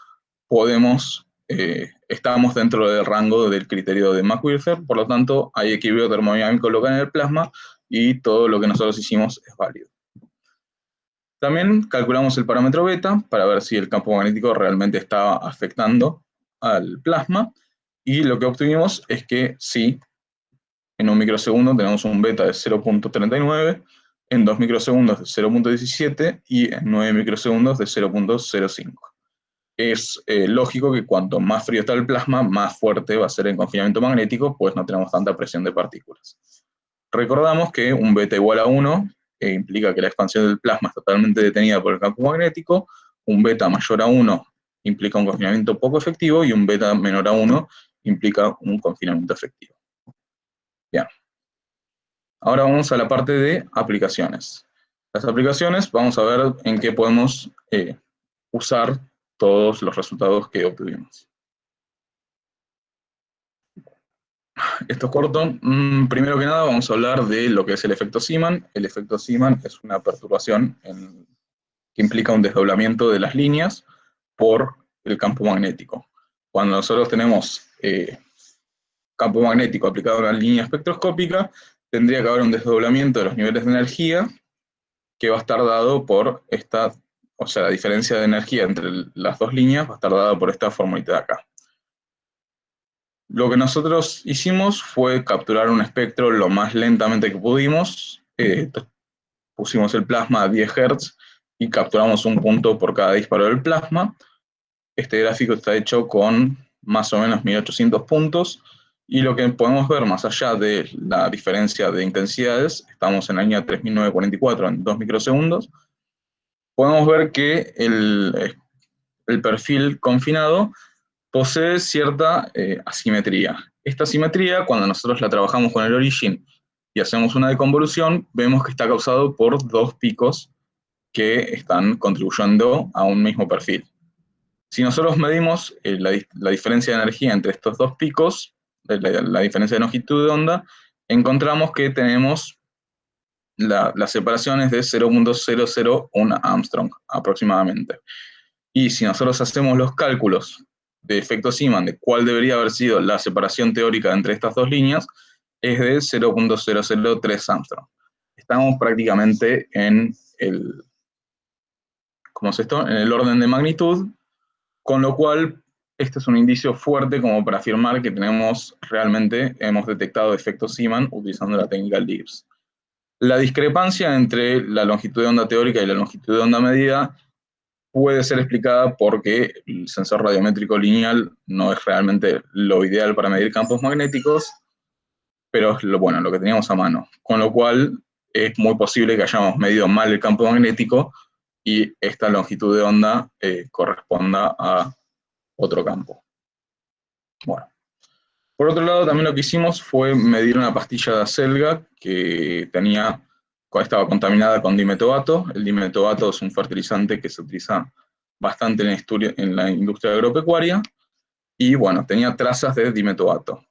estamos dentro del rango del criterio de Max-Wurther, por lo tanto hay equilibrio termodinámico local en el plasma y todo lo que nosotros hicimos es válido. También calculamos el parámetro beta para ver si el campo magnético realmente estaba afectando al plasma, y lo que obtuvimos es que sí, en un microsegundo tenemos un beta de 0.39, en 2 microsegundos de 0.17 y en 9 microsegundos de 0.05. Es lógico que cuanto más frío está el plasma, más fuerte va a ser el confinamiento magnético, pues no tenemos tanta presión de partículas. Recordamos que un beta igual a 1 implica que la expansión del plasma es totalmente detenida por el campo magnético, un beta mayor a 1 implica un confinamiento poco efectivo, y un beta menor a 1 implica un confinamiento efectivo. Bien. Ahora vamos a la parte de aplicaciones. Las aplicaciones, vamos a ver en qué podemos usar todos los resultados que obtuvimos. Esto es corto. Primero que nada vamos a hablar de lo que es el efecto Zeeman. El efecto Zeeman es una perturbación que implica un desdoblamiento de las líneas por el campo magnético. Cuando nosotros tenemos campo magnético aplicado a una línea espectroscópica, tendría que haber un desdoblamiento de los niveles de energía que va a estar dado por esta, o sea, la diferencia de energía entre las dos líneas va a estar dada por esta formulita de acá. Lo que nosotros hicimos fue capturar un espectro lo más lentamente que pudimos. Pusimos el plasma a 10 Hz y capturamos un punto por cada disparo del plasma. Este gráfico está hecho con más o menos 1800 puntos, y lo que podemos ver más allá de la diferencia de intensidades, estamos en la línea 3944 en 2 microsegundos, podemos ver que el perfil confinado posee cierta asimetría. Esta asimetría, cuando nosotros la trabajamos con el origin y hacemos una deconvolución, vemos que está causado por dos picos que están contribuyendo a un mismo perfil. Si nosotros medimos la diferencia de energía entre estos dos picos, la diferencia de longitud de onda, encontramos que tenemos las separaciones de 0.001 Armstrong aproximadamente. Y si nosotros hacemos los cálculos de efecto Zeeman de cuál debería haber sido la separación teórica entre estas dos líneas, es de 0.003 Armstrong. Estamos prácticamente en ¿cómo es esto? En el orden de magnitud, con lo cual este es un indicio fuerte como para afirmar que hemos detectado efecto Zeeman utilizando la técnica LIBS. La discrepancia entre la longitud de onda teórica y la longitud de onda medida puede ser explicada porque el sensor radiométrico lineal no es realmente lo ideal para medir campos magnéticos, pero es lo que teníamos a mano. Con lo cual es muy posible que hayamos medido mal el campo magnético y esta longitud de onda corresponda a otro campo. Bueno. Por otro lado, también lo que hicimos fue medir una pastilla de acelga que estaba contaminada con dimetoato. El dimetoato es un fertilizante que se utiliza bastante en la industria agropecuaria, y bueno, tenía trazas de dimetoato.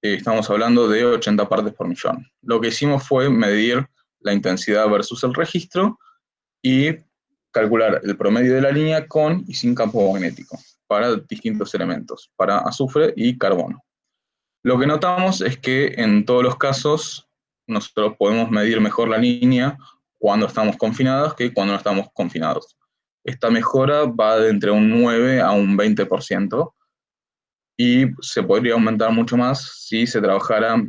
Estamos hablando de 80 partes por millón. Lo que hicimos fue medir la intensidad versus el registro y calcular el promedio de la línea con y sin campo magnético para distintos elementos, para azufre y carbono. Lo que notamos es que en todos los casos nosotros podemos medir mejor la línea cuando estamos confinados que cuando no estamos confinados. esta mejora va de entre un 9 a un 20%, y se podría aumentar mucho más si se trabajara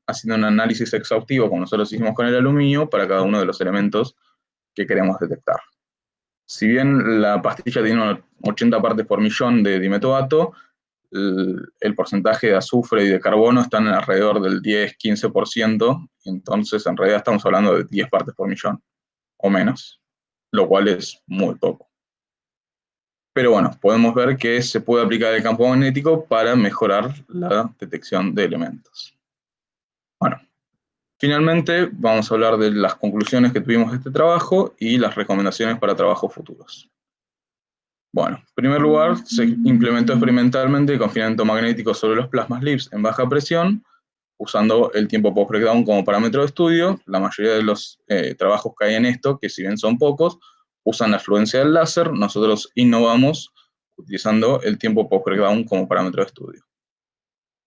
haciendo un análisis exhaustivo, como nosotros hicimos con el aluminio, para cada uno de los elementos que queremos detectar. Si bien la pastilla tiene 80 partes por millón de dimetoato, el porcentaje de azufre y de carbono están alrededor del 10-15%, entonces en realidad estamos hablando de 10 partes por millón o menos, lo cual es muy poco. Pero bueno, podemos ver que se puede aplicar el campo magnético para mejorar la detección de elementos. Bueno, finalmente vamos a hablar de las conclusiones que tuvimos de este trabajo y las recomendaciones para trabajos futuros. Bueno, en primer lugar, se implementó experimentalmente el confinamiento magnético sobre los plasmas LIBS en baja presión, usando el tiempo post-breakdown como parámetro de estudio. La mayoría de los trabajos que hay en esto, que si bien son pocos, usan la fluencia del láser. Nosotros innovamos utilizando el tiempo post-breakdown como parámetro de estudio.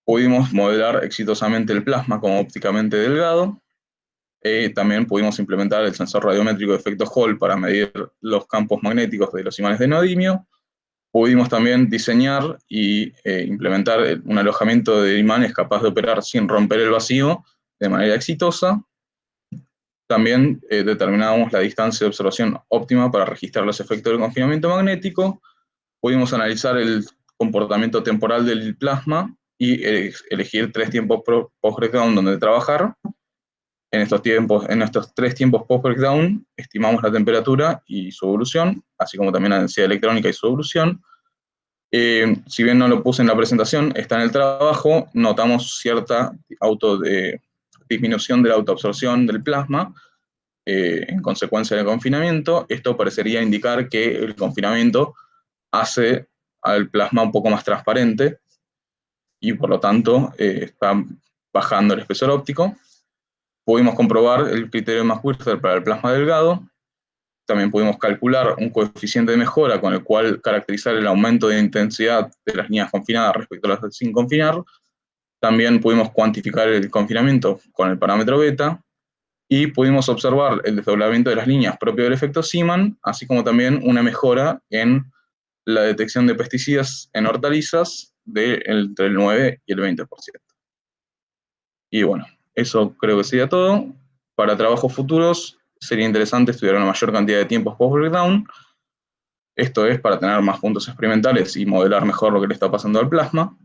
Pudimos modelar exitosamente el plasma como ópticamente delgado. También pudimos implementar el sensor radiométrico de efecto Hall para medir los campos magnéticos de los imanes de neodimio. Pudimos también diseñar y implementar un alojamiento de imanes capaz de operar sin romper el vacío de manera exitosa. También determinamos la distancia de observación óptima para registrar los efectos del confinamiento magnético. Pudimos analizar el comportamiento temporal del plasma y elegir 3 tiempos post-breakdown donde trabajar. En estos 3 tiempos post-breakdown estimamos la temperatura y su evolución, así como también la densidad electrónica y su evolución. Si bien no lo puse en la presentación, está en el trabajo, notamos cierta disminución de la autoabsorción del plasma en consecuencia del confinamiento. Esto parecería indicar que el confinamiento hace al plasma un poco más transparente y por lo tanto está bajando el espesor óptico. Pudimos comprobar el criterio de Max-Wurster para el plasma delgado. También pudimos calcular un coeficiente de mejora con el cual caracterizar el aumento de intensidad de las líneas confinadas respecto a las sin confinar. También pudimos cuantificar el confinamiento con el parámetro beta y pudimos observar el desdoblamiento de las líneas propio del efecto Zeeman, así como también una mejora en la detección de pesticidas en hortalizas entre el 9 y el 20%. Y bueno, eso creo que sería todo. Para trabajos futuros sería interesante estudiar una mayor cantidad de tiempos post-breakdown. Esto es para tener más puntos experimentales y modelar mejor lo que le está pasando al plasma.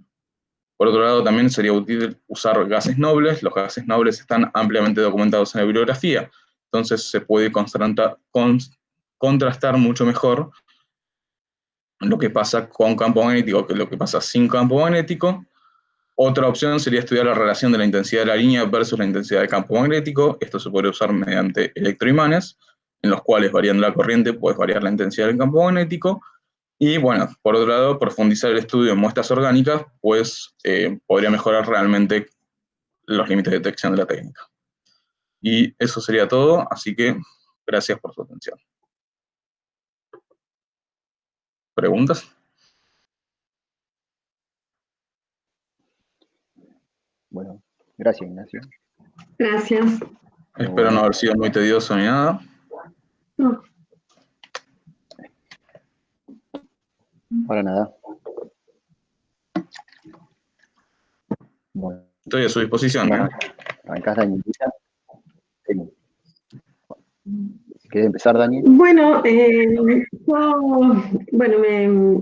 Por otro lado, también sería útil usar gases nobles. Los gases nobles están ampliamente documentados en la bibliografía, entonces se puede contrastar mucho mejor lo que pasa con campo magnético que lo que pasa sin campo magnético. Otra opción sería estudiar la relación de la intensidad de la línea versus la intensidad del campo magnético. Esto se puede usar mediante electroimanes, en los cuales, variando la corriente, puedes variar la intensidad del campo magnético. Y bueno, por otro lado, profundizar el estudio en muestras orgánicas, pues podría mejorar realmente los límites de detección de la técnica. Y eso sería todo, así que gracias por su atención. ¿Preguntas? Bueno, gracias, Ignacio. Gracias. Espero no haber sido muy tedioso ni nada. No. Para nada. Bueno, Estoy a su disposición. bueno, arrancás, Danielita. Sí. ¿Querés empezar, Dani? Bueno,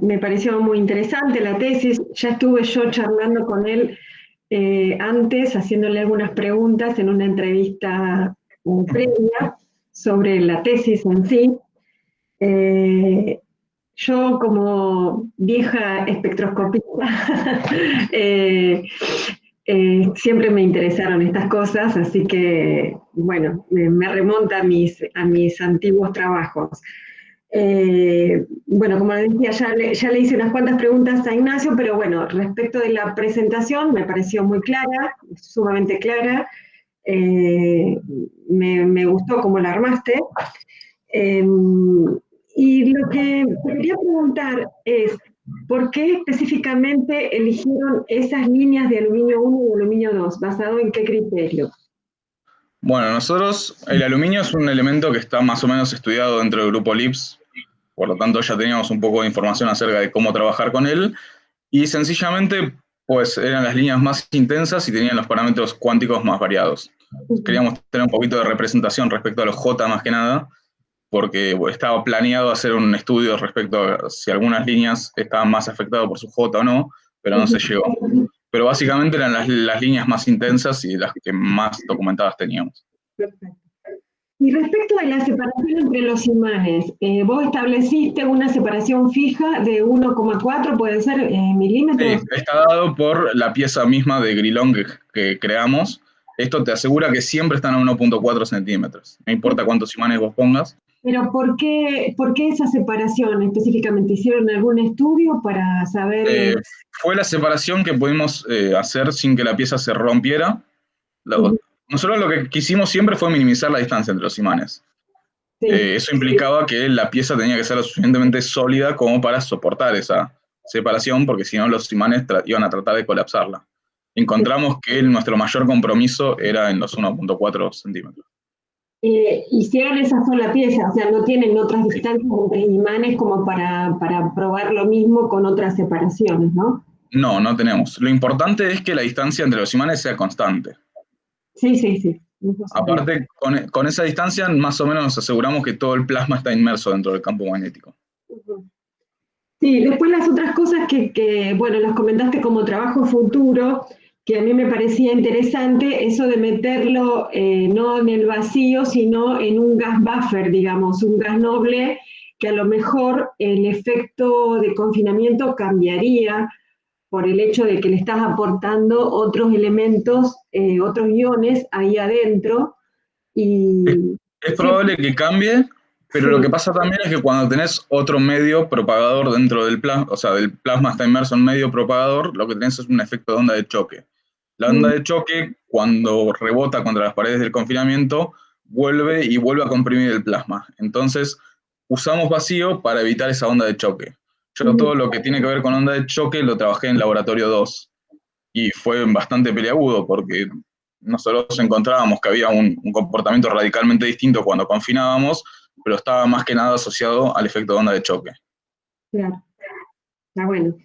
me pareció muy interesante la tesis. Ya estuve yo charlando con él antes, haciéndole algunas preguntas en una entrevista previa sobre la tesis en sí. Yo, como vieja espectroscopista, siempre me interesaron estas cosas, así que, bueno, me remonta a mis antiguos trabajos. Bueno, como les decía, ya le hice unas cuantas preguntas a Ignacio, pero bueno, respecto de la presentación, me pareció muy clara, sumamente clara. Me gustó cómo la armaste. Y lo que quería preguntar es, ¿por qué específicamente eligieron esas líneas de aluminio 1 y aluminio 2? ¿Basado en qué criterio? Bueno, el aluminio es un elemento que está más o menos estudiado dentro del grupo LIBS por lo tanto ya teníamos un poco de información acerca de cómo trabajar con él, y sencillamente pues eran las líneas más intensas y tenían los parámetros cuánticos más variados. Queríamos tener un poquito de representación respecto a los J más que nada, porque estaba planeado hacer un estudio respecto a si algunas líneas estaban más afectadas por su J o no, pero no se llegó. Pero básicamente eran las líneas más intensas y las que más documentadas teníamos. Perfecto. Y respecto de la separación entre los imanes, vos estableciste una separación fija de 1,4, puede ser, milímetros. Sí, está dado por la pieza misma de Grilón que creamos. Esto te asegura que siempre están a 1,4 centímetros. No importa cuántos imanes vos pongas. Pero ¿por qué esa separación específicamente? ¿Hicieron algún estudio para saber? Fue la separación que pudimos hacer sin que la pieza se rompiera. Nosotros lo que quisimos siempre fue minimizar la distancia entre los imanes. Sí. Eso implicaba que la pieza tenía que ser lo suficientemente sólida como para soportar esa separación, porque si no los imanes iban a tratar de colapsarla. Encontramos que nuestro mayor compromiso era en los 1,4 centímetros. Hicieron esa sola pieza, o sea, no tienen otras distancias entre imanes como para probar lo mismo con otras separaciones, ¿no? No, no tenemos. Lo importante es que la distancia entre los imanes sea constante. Sí, sí, sí. Aparte, con esa distancia, más o menos nos aseguramos que todo el plasma está inmerso dentro del campo magnético. Sí, después las otras cosas que bueno, las comentaste como trabajo futuro, que a mí me parecía interesante, eso de meterlo no en el vacío, sino en un gas buffer, digamos, un gas noble, que a lo mejor el efecto de confinamiento cambiaría por el hecho de que le estás aportando otros elementos, otros iones ahí adentro. Y es probable que cambie, pero sí. Lo que pasa también es que cuando tenés otro medio propagador dentro del plasma, o sea, el plasma está inmerso en medio propagador, lo que tenés es un efecto de onda de choque. La onda de choque, cuando rebota contra las paredes del confinamiento, vuelve a comprimir el plasma. Entonces, usamos vacío para evitar esa onda de choque. Yo todo lo que tiene que ver con onda de choque lo trabajé en laboratorio 2 y fue bastante peliagudo porque nosotros encontrábamos que había un comportamiento radicalmente distinto cuando confinábamos, pero estaba más que nada asociado al efecto de onda de choque. Claro, está bueno.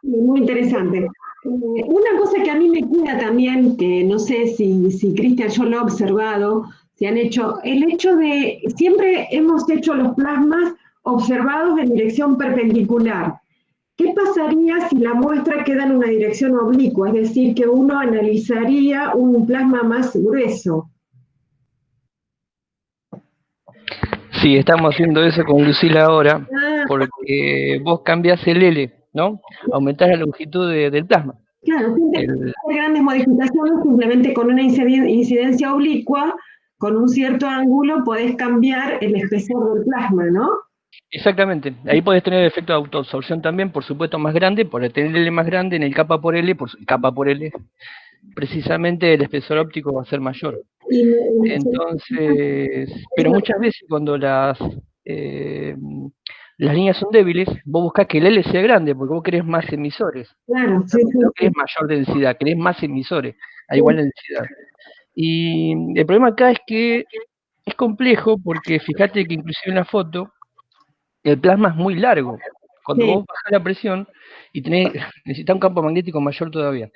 Muy interesante. Una cosa que a mí me queda también, que no sé si Cristian yo lo he observado, si han hecho, el hecho de, siempre hemos hecho los plasmas observados en dirección perpendicular. ¿Qué pasaría si la muestra queda en una dirección oblicua? Es decir, que uno analizaría un plasma más grueso. Sí, estamos haciendo eso con Lucila ahora, porque vos cambiás el L, ¿no? Aumentás la longitud del plasma. Claro, sin hacer grandes modificaciones, simplemente con una incidencia oblicua, con un cierto ángulo, podés cambiar el espesor del plasma, ¿no? Exactamente, ahí podés tener el efecto de autoabsorción también, por supuesto más grande, por tener L más grande en el capa por L, precisamente el espesor óptico va a ser mayor. Entonces, pero muchas veces cuando las líneas son débiles, vos buscás que el L sea grande, porque vos querés más emisores. Claro, sí, sí. No querés mayor densidad, querés más emisores, a igual densidad. Y el problema acá es que es complejo, porque fíjate que inclusive en la foto, el plasma es muy largo. Cuando vos bajás la presión y necesitas un campo magnético mayor todavía.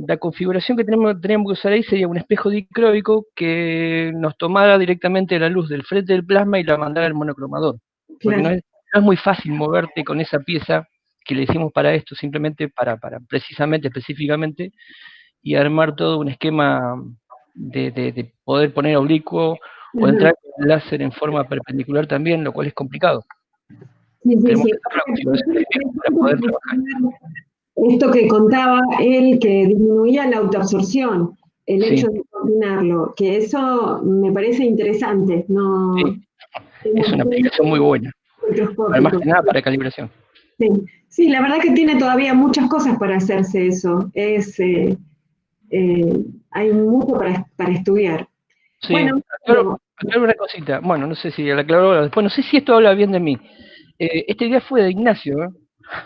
La configuración que tenemos que usar ahí sería un espejo dicróico que nos tomara directamente la luz del frente del plasma y la mandara al monocromador. Porque no es muy fácil moverte con esa pieza que le hicimos para esto, simplemente para precisamente, específicamente, y armar todo un esquema de poder poner oblicuo o entrar con el láser en forma perpendicular también, lo cual es complicado. Sí, Tenemos que hacer una configuración para poder trabajar. Esto que contaba él, que disminuía la autoabsorción, el hecho de combinarlo, que eso me parece interesante. No, sí, es una aplicación muy buena. Además que nada para calibración. Sí. Sí, la verdad que tiene todavía muchas cosas para hacerse eso. Hay mucho para estudiar. Sí, bueno, aclaro una cosita. Bueno, no sé si la aclaro después. No sé si esto habla bien de mí. Este día fue de Ignacio, ¿eh?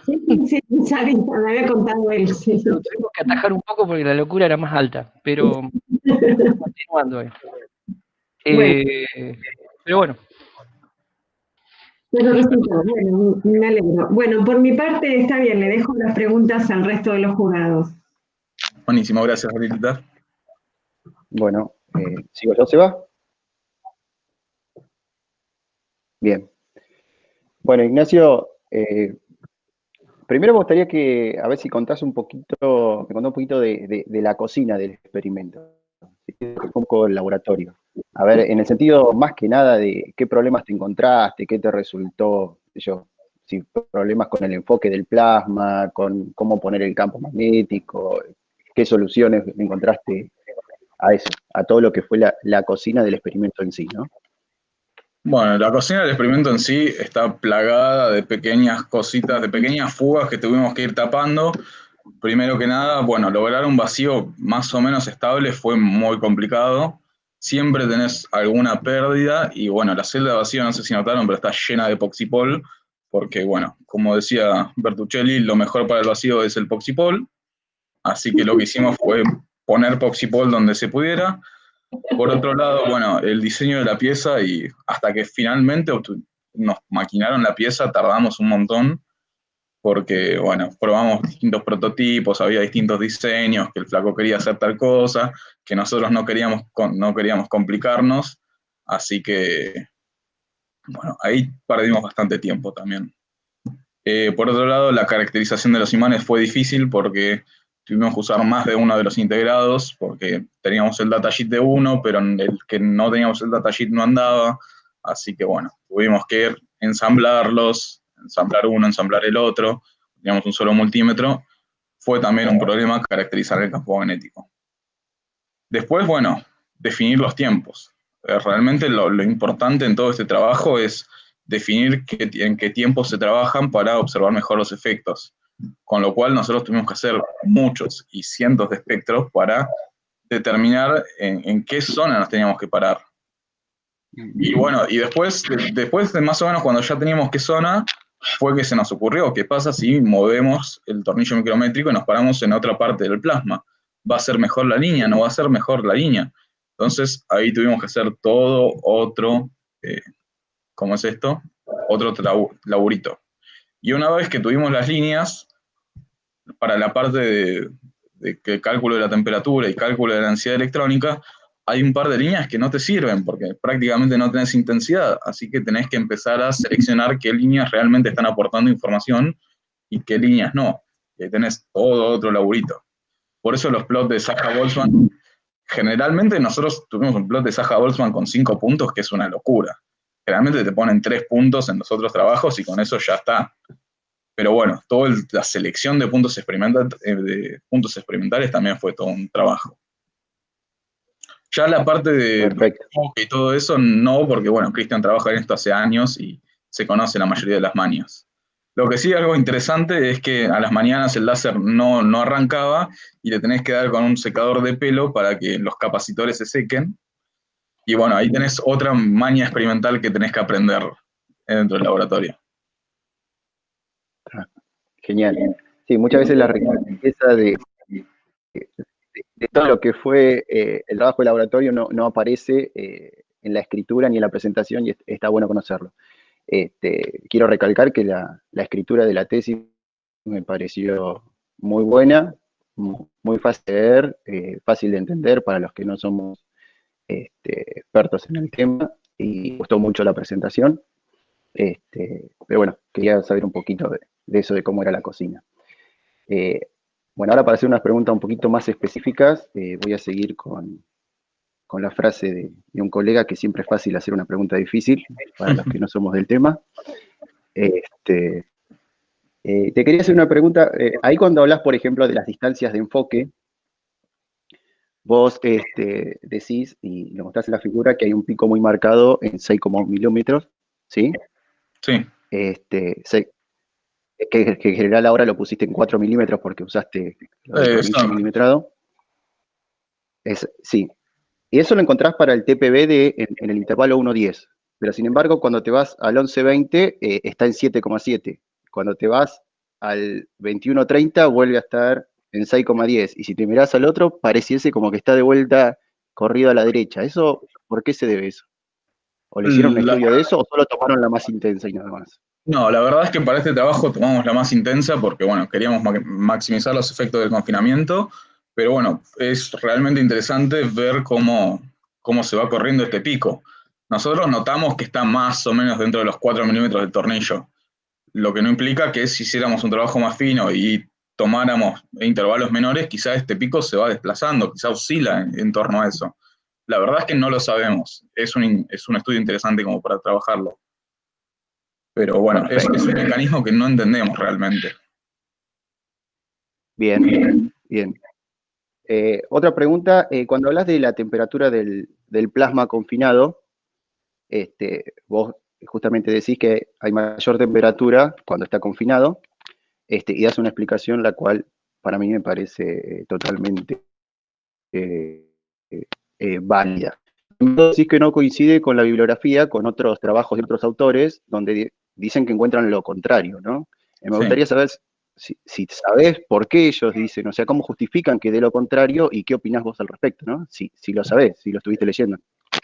Sí, sabía, me había contado él. Sí. Lo tuvimos que atajar un poco porque la locura era más alta, pero continuando. Pero bueno. Pero resultó, bueno, me alegro. Bueno, por mi parte está bien, le dejo las preguntas al resto de los jurados. Buenísimo, gracias, Lilita. Bueno, ¿sigo yo, Seba? Bien. Bueno, Ignacio, primero me gustaría que, a ver si contás un poquito, me contás un poquito de la cocina del experimento, ¿sí? Un poco el laboratorio. A ver, en el sentido más que nada de qué problemas te encontraste, qué te resultó, si problemas con el enfoque del plasma, con cómo poner el campo magnético, qué soluciones encontraste a eso, a todo lo que fue la cocina del experimento en sí, ¿no? Bueno, la cocina del experimento en sí está plagada de pequeñas cositas, de pequeñas fugas que tuvimos que ir tapando. Primero que nada, bueno, lograr un vacío más o menos estable fue muy complicado. Siempre tenés alguna pérdida y bueno, la celda de vacío, no sé si notaron, pero está llena de poxipol, porque bueno, como decía Bertuccelli, lo mejor para el vacío es el poxipol. Así que lo que hicimos fue poner poxipol donde se pudiera. Por otro lado, bueno, el diseño de la pieza y hasta que finalmente nos maquinaron la pieza tardamos un montón porque, bueno, probamos distintos prototipos, había distintos diseños, que el flaco quería hacer tal cosa, que nosotros no queríamos complicarnos, así que, bueno, ahí perdimos bastante tiempo también. Por otro lado, la caracterización de los imanes fue difícil porque tuvimos que usar más de uno de los integrados, porque teníamos el datasheet de uno, pero en el que no teníamos el datasheet no andaba, así que bueno, tuvimos que ensamblarlos, ensamblar uno, ensamblar el otro, teníamos un solo multímetro, fue también un problema caracterizar el campo magnético. Después, bueno, definir los tiempos. Realmente lo importante en todo este trabajo es definir en qué tiempo se trabajan para observar mejor los efectos. Con lo cual nosotros tuvimos que hacer muchos y cientos de espectros para determinar en qué zona nos teníamos que parar. Y bueno, y después de más o menos cuando ya teníamos qué zona, fue que se nos ocurrió, ¿qué pasa si movemos el tornillo micrométrico y nos paramos en otra parte del plasma? ¿Va a ser mejor la línea? ¿No va a ser mejor la línea? Entonces ahí tuvimos que hacer todo otro, ¿cómo es esto? Otro laburito. Y una vez que tuvimos las líneas, para la parte de cálculo de la temperatura y cálculo de la densidad electrónica, hay un par de líneas que no te sirven porque prácticamente no tenés intensidad, así que tenés que empezar a seleccionar qué líneas realmente están aportando información y qué líneas no. Y ahí tenés todo otro laburito. Por eso los plots de Saja-Boltzmann, generalmente nosotros tuvimos un plot de Saja-Boltzmann con 5 puntos, que es una locura. Generalmente te ponen 3 puntos en los otros trabajos y con eso ya está. Pero bueno, toda la selección de puntos experimentales también fue todo un trabajo. Ya la parte de enfoque y todo eso, no, porque bueno, Cristian trabaja en esto hace años y se conoce la mayoría de las manias. Lo que sí, algo interesante es que a las mañanas el láser no arrancaba y le tenés que dar con un secador de pelo para que los capacitores se sequen. Y bueno, ahí tenés otra maña experimental que tenés que aprender dentro del laboratorio. Genial. Sí, muchas veces la riqueza de todo lo que fue el trabajo de laboratorio no aparece en la escritura ni en la presentación y está bueno conocerlo. Quiero recalcar que la escritura de la tesis me pareció muy buena, muy fácil de leer, fácil de entender para los que no somos expertos en el tema, y me gustó mucho la presentación. Pero bueno, quería saber un poquito de eso, de cómo era la cocina. Bueno, ahora para hacer unas preguntas un poquito más específicas, voy a seguir con la frase de un colega que siempre es fácil hacer una pregunta difícil para los que no somos del tema. Te quería hacer una pregunta. Ahí cuando hablas, por ejemplo, de las distancias de enfoque, vos decís, y lo mostrás en la figura, que hay un pico muy marcado en 6,1 milímetros, ¿sí? Sí. Que en general ahora lo pusiste en 4 milímetros porque usaste lo del tornillo milimetrado. Sí. Y eso lo encontrás para el TPB en el intervalo 1,10. Pero sin embargo, cuando te vas al 11,20, está en 7,7. Cuando te vas al 21,30, vuelve a estar en 6,10. Y si te mirás al otro, pareciese como que está de vuelta corrido a la derecha. ¿Eso, por qué se debe eso? ¿O le hicieron un estudio de eso o solo tomaron la más intensa y nada más? No, la verdad es que para este trabajo tomamos la más intensa porque, bueno, queríamos maximizar los efectos del confinamiento, pero bueno, es realmente interesante ver cómo se va corriendo este pico. Nosotros notamos que está más o menos dentro de los 4 milímetros del tornillo, lo que no implica que si hiciéramos un trabajo más fino y tomáramos intervalos menores, quizá este pico se va desplazando, quizá oscila en torno a eso. La verdad es que no lo sabemos, es un estudio interesante como para trabajarlo. Pero bueno, es un mecanismo que no entendemos realmente. Bien, bien. Otra pregunta, cuando hablas de la temperatura del plasma confinado, vos justamente decís que hay mayor temperatura cuando está confinado, y das una explicación la cual para mí me parece totalmente válida. Decís que no coincide con la bibliografía, con otros trabajos de otros autores, donde dicen que encuentran lo contrario, ¿no? Me gustaría saber si sabés por qué ellos dicen, o sea, cómo justifican que dé lo contrario y qué opinás vos al respecto, ¿no? Si lo sabés, si lo estuviste leyendo.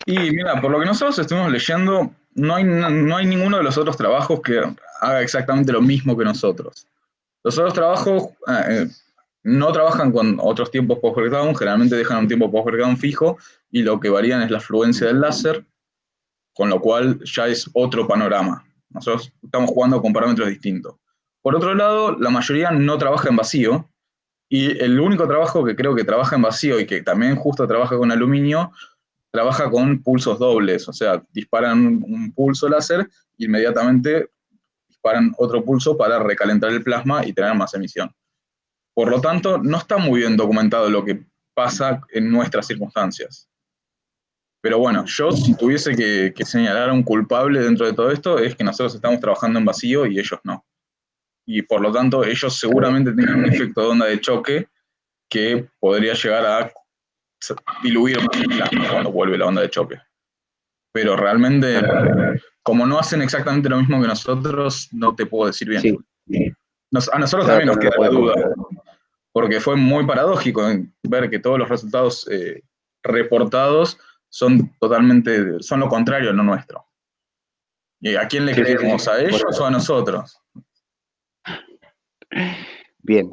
Y mira, por lo que nosotros estuvimos leyendo, no hay ninguno de los otros trabajos que haga exactamente lo mismo que nosotros. Los otros trabajos no trabajan con otros tiempos post-breakdown, generalmente dejan un tiempo post-breakdown fijo y lo que varían es la fluencia del láser, con lo cual ya es otro panorama. Nosotros estamos jugando con parámetros distintos. Por otro lado, la mayoría no trabaja en vacío, y el único trabajo que creo que trabaja en vacío y que también justo trabaja con aluminio, trabaja con pulsos dobles, o sea, disparan un pulso láser e inmediatamente disparan otro pulso para recalentar el plasma y tener más emisión. Por lo tanto, no está muy bien documentado lo que pasa en nuestras circunstancias. Pero bueno, yo si tuviese que señalar a un culpable dentro de todo esto, es que nosotros estamos trabajando en vacío y ellos no. Y por lo tanto, ellos seguramente tienen un efecto de onda de choque que podría llegar a diluir más el plasma cuando vuelve la onda de choque. Pero realmente, como no hacen exactamente lo mismo que nosotros, no te puedo decir bien. Sí. A nosotros Claro, también nos no queda lo la podemos duda, ver. porque fue muy paradójico ver que todos los resultados reportados son lo contrario a lo nuestro. ¿Y a quién le creemos? Sí. ¿A ellos o a nosotros? Bien.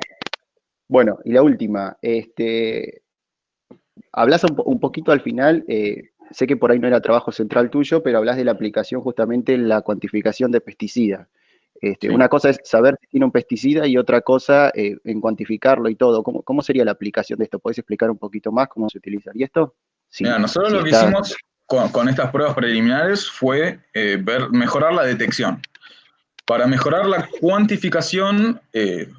Bueno, y la última, hablas un poquito al final, sé que por ahí no era trabajo central tuyo, pero hablas de la aplicación justamente en la cuantificación de pesticidas. Sí. Una cosa es saber si tiene un pesticida y otra cosa en cuantificarlo y todo. ¿Cómo sería la aplicación de esto? ¿Podés explicar un poquito más cómo se utilizaría esto? Sí, Mira, nosotros lo que hicimos con estas pruebas preliminares fue mejorar la detección. Para mejorar la cuantificación,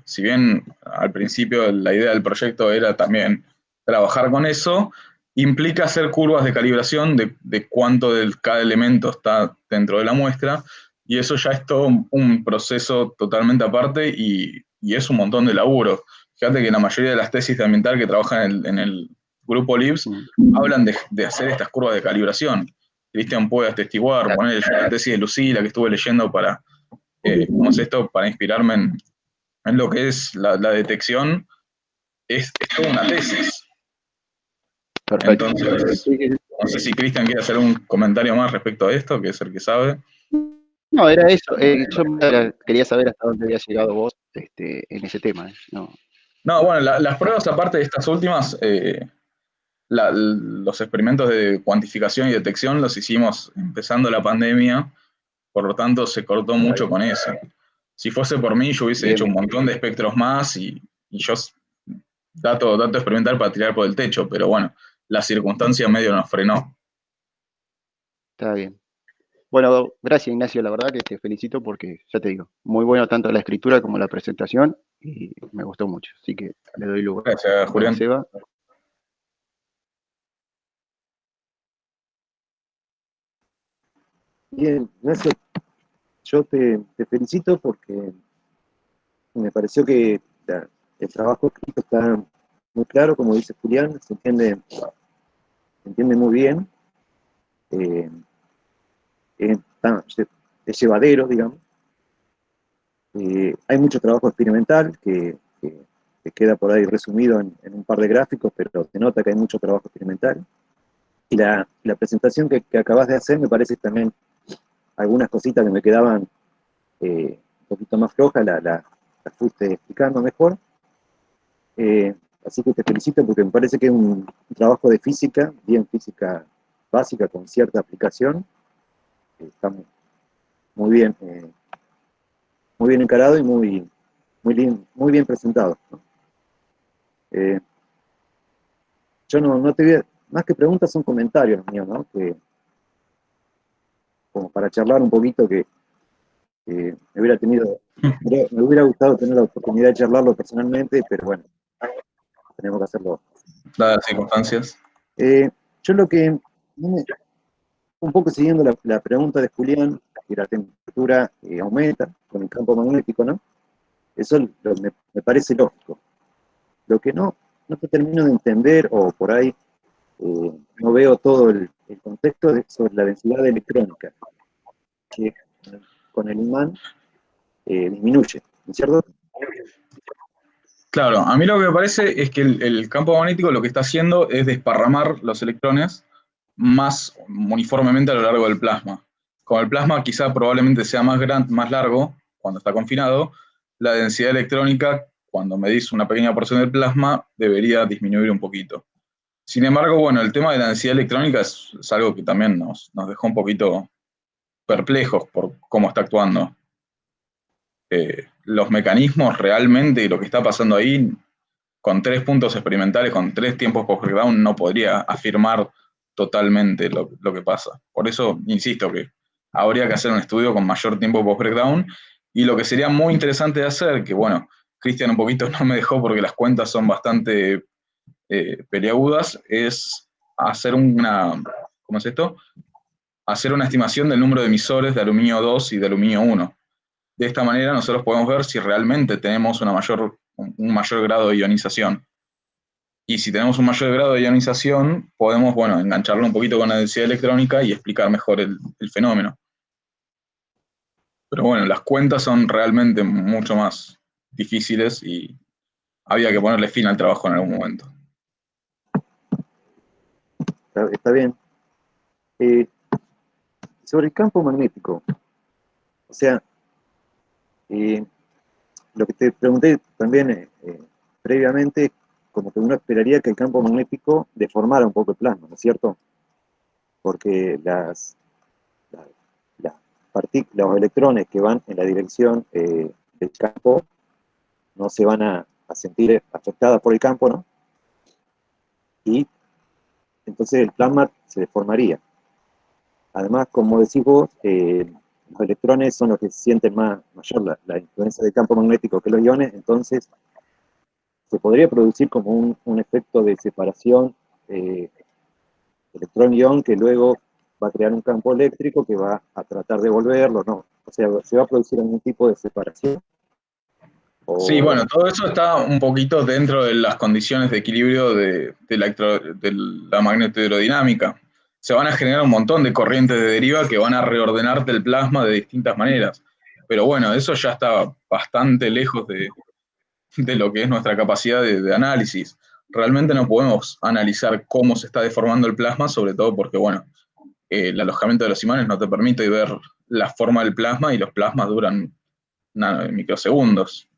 si bien al principio la idea del proyecto era también trabajar con eso, implica hacer curvas de calibración de cuánto de cada elemento está dentro de la muestra, y eso ya es todo un proceso totalmente aparte y es un montón de laburo. Fíjate que la mayoría de las tesis de ambiental que trabajan en el grupo LIBS hablan de hacer estas curvas de calibración. Cristian puede atestiguar, poner la tesis de Lucila que estuve leyendo para ¿cómo es esto? Para inspirarme en lo que es la detección, es toda una tesis. Perfecto. Entonces, no sé si Cristian quiere hacer un comentario más respecto a esto, que es el que sabe. No, era eso. Yo quería saber hasta dónde había llegado vos en ese tema. No, bueno, las pruebas, aparte de estas últimas, los experimentos de cuantificación y detección los hicimos empezando la pandemia, por lo tanto se cortó mucho con eso. Si fuese por mí, yo hubiese hecho un montón de espectros más y yo dato experimental para tirar por el techo, pero bueno, la circunstancia medio nos frenó. Está bien. Bueno, gracias Ignacio, la verdad que te felicito porque, ya te digo, muy bueno tanto la escritura como la presentación y me gustó mucho, así que le doy lugar. Gracias, Julián. Seba. Bien, gracias. Yo te felicito porque me pareció que el trabajo escrito está muy claro, como dice Julián, se entiende muy bien, es llevadero, digamos. Hay mucho trabajo experimental que queda por ahí resumido en un par de gráficos, pero se nota que hay mucho trabajo experimental. Y la presentación que acabas de hacer me parece también algunas cositas que me quedaban un poquito más flojas, la fuiste explicando mejor. Así que te felicito porque me parece que es un trabajo de física, bien física básica, con cierta aplicación. Está muy bien encarado y muy bien presentado, ¿no? Yo no te voy a, más que preguntas son comentarios míos, ¿no? Que, como para charlar un poquito, que me hubiera gustado tener la oportunidad de charlarlo personalmente, pero bueno, tenemos que hacerlo. Dadas las circunstancias. Yo lo que, un poco siguiendo la pregunta de Julián, que la temperatura aumenta con el campo magnético, ¿no? Eso me parece lógico. Lo que no te termino de entender, o por ahí no veo todo el contexto sobre la densidad electrónica, que con el imán disminuye, ¿no es cierto? Claro, a mí lo que me parece es que el campo magnético lo que está haciendo es desparramar los electrones más uniformemente a lo largo del plasma. Como el plasma quizá probablemente sea más largo cuando está confinado, la densidad electrónica, cuando medís una pequeña porción del plasma, debería disminuir un poquito. Sin embargo, bueno, el tema de la densidad electrónica es algo que también nos dejó un poquito perplejos por cómo está actuando. Los mecanismos realmente y lo que está pasando ahí, con 3 puntos experimentales, con 3 tiempos post-breakdown, no podría afirmar totalmente lo que pasa. Por eso, insisto, que habría que hacer un estudio con mayor tiempo post-breakdown, y lo que sería muy interesante de hacer, que bueno, Cristian un poquito no me dejó porque las cuentas son bastante peliagudas, es hacer ¿cómo es esto? Hacer una estimación del número de emisores de aluminio 2 y de aluminio 1. De esta manera nosotros podemos ver si realmente tenemos un mayor grado de ionización. Y si tenemos un mayor grado de ionización, podemos, bueno, engancharlo un poquito con la densidad electrónica y explicar mejor el fenómeno. Pero bueno, las cuentas son realmente mucho más difíciles y había que ponerle fin al trabajo en algún momento. Está bien. Sobre el campo magnético, o sea, lo que te pregunté también previamente, como que uno esperaría que el campo magnético deformara un poco el plasma, ¿no es cierto? Porque los electrones que van en la dirección del campo no se van a sentir afectadas por el campo, ¿no? Y entonces el plasma se deformaría. Además, como decís vos, los electrones son los que sienten mayor la influencia del campo magnético que los iones, entonces se podría producir como un efecto de separación electrón-ion que luego va a crear un campo eléctrico que va a tratar de volverlo, ¿no? O sea, ¿se va a producir algún tipo de separación? Sí, bueno, todo eso está un poquito dentro de las condiciones de equilibrio de la magnetohidrodinámica. Se van a generar un montón de corrientes de deriva que van a reordenarte el plasma de distintas maneras. Pero bueno, eso ya está bastante lejos de lo que es nuestra capacidad de análisis. Realmente no podemos analizar cómo se está deformando el plasma, sobre todo porque, bueno, el alojamiento de los imanes no te permite ver la forma del plasma y los plasmas duran microsegundos.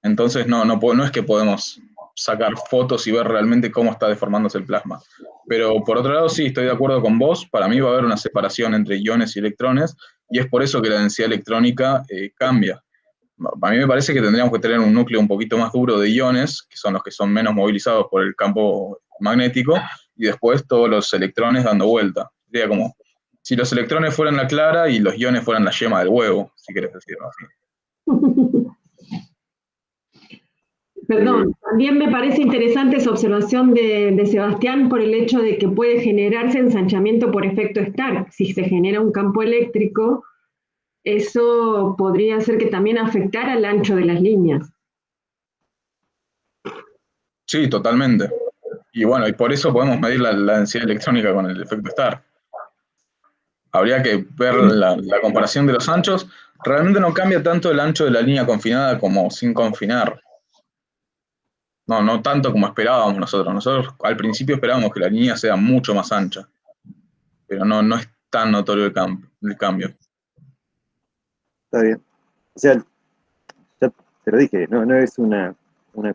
Entonces no es que podemos sacar fotos y ver realmente cómo está deformándose el plasma. Pero por otro lado, sí, estoy de acuerdo con vos, para mí va a haber una separación entre iones y electrones, y es por eso que la densidad electrónica cambia. A mí me parece que tendríamos que tener un núcleo un poquito más duro de iones, que son los que son menos movilizados por el campo magnético, y después todos los electrones dando vuelta. Sería como si los electrones fueran la clara y los iones fueran la yema del huevo, si querés decirlo así. Perdón, también me parece interesante esa observación de Sebastián por el hecho de que puede generarse ensanchamiento por efecto Stark. Si se genera un campo eléctrico, eso podría hacer que también afectara el ancho de las líneas. Sí, totalmente. Y bueno, y por eso podemos medir la densidad electrónica con el efecto Stark. Habría que ver la comparación de los anchos. Realmente no cambia tanto el ancho de la línea confinada como sin confinar. No tanto como esperábamos nosotros. Nosotros al principio esperábamos que la línea sea mucho más ancha. pero no es tan notorio el cambio. Está bien. O sea, ya te lo dije, no es un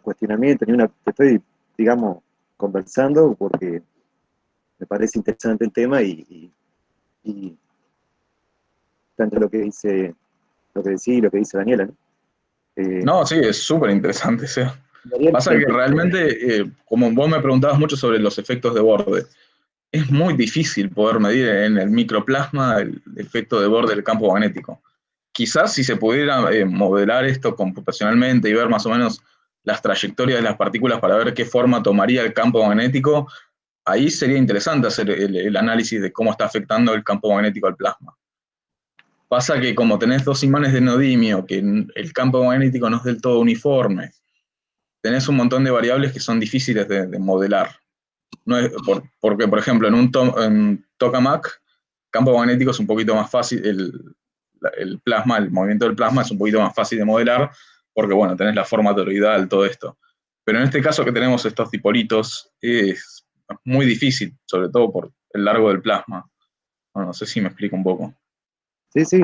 cuestionamiento, te estoy, digamos, conversando porque me parece interesante el tema y tanto lo que decía y lo que dice Daniela, ¿no? No, sí, es súper interesante. O sea, Daniel, pasa que realmente, como vos me preguntabas mucho sobre los efectos de borde, es muy difícil poder medir en el microplasma el efecto de borde del campo magnético. Quizás si se pudiera modelar esto computacionalmente y ver más o menos las trayectorias de las partículas para ver qué forma tomaría el campo magnético, ahí sería interesante hacer el análisis de cómo está afectando el campo magnético al plasma. Pasa que como tenés dos imanes de neodimio, que el campo magnético no es del todo uniforme, tenés un montón de variables que son difíciles de modelar. No es, porque, por ejemplo, en un tokamak, campo magnético es un poquito más fácil, el plasma, el movimiento del plasma es un poquito más fácil de modelar, porque, bueno, tenés la forma toroidal, todo esto. Pero en este caso que tenemos estos dipolitos, es muy difícil, sobre todo por el largo del plasma. Bueno, no sé si me explico un poco. Sí.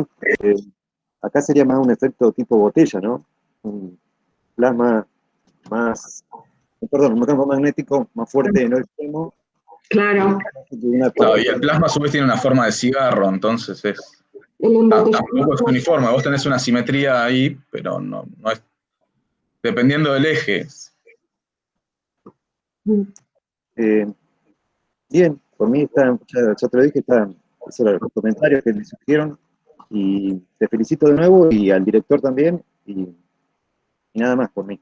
Acá sería más un efecto tipo botella, ¿no? Un plasma un campo magnético más fuerte en el extremo. Claro. Claro, y el plasma a su vez tiene una forma de cigarro, entonces tampoco es uniforme. Vos tenés una simetría ahí, pero no es, dependiendo del eje. Bien, por mí ya te lo dije, esos eran los comentarios que me surgieron, y te felicito de nuevo, y al director también, y nada más por mí.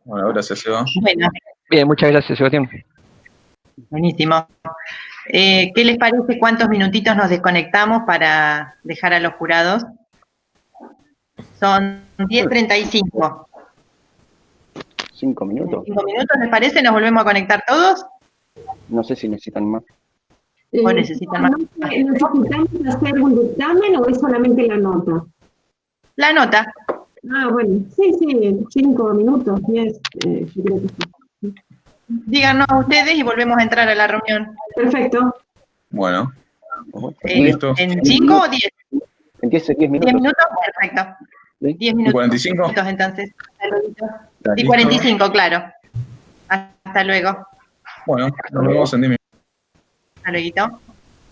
Bueno, gracias, Seba. Bueno, Bien, muchas gracias, Sebastián. buenísimo. ¿Qué les parece? ¿Cuántos minutitos nos desconectamos para dejar a los jurados? Son 10:35. 5 minutos. 5 minutos, ¿les parece? ¿Nos volvemos a conectar todos? No sé si necesitan más. ¿O necesitan más? ¿Necesitamos hacer un dictamen o es solamente la nota? La nota. Ah, bueno, sí, 5 minutos, 10, yo creo que sí. Díganos ustedes y volvemos a entrar a la reunión. Perfecto. Bueno, listo. ¿En 5 o 10? En 10 minutos. 10 minutos, perfecto. ¿Sí? 10 minutos. 45. Entonces, Dale. sí, 45, claro. Hasta luego. Bueno, nos vemos en 10 minutos. Hasta luego.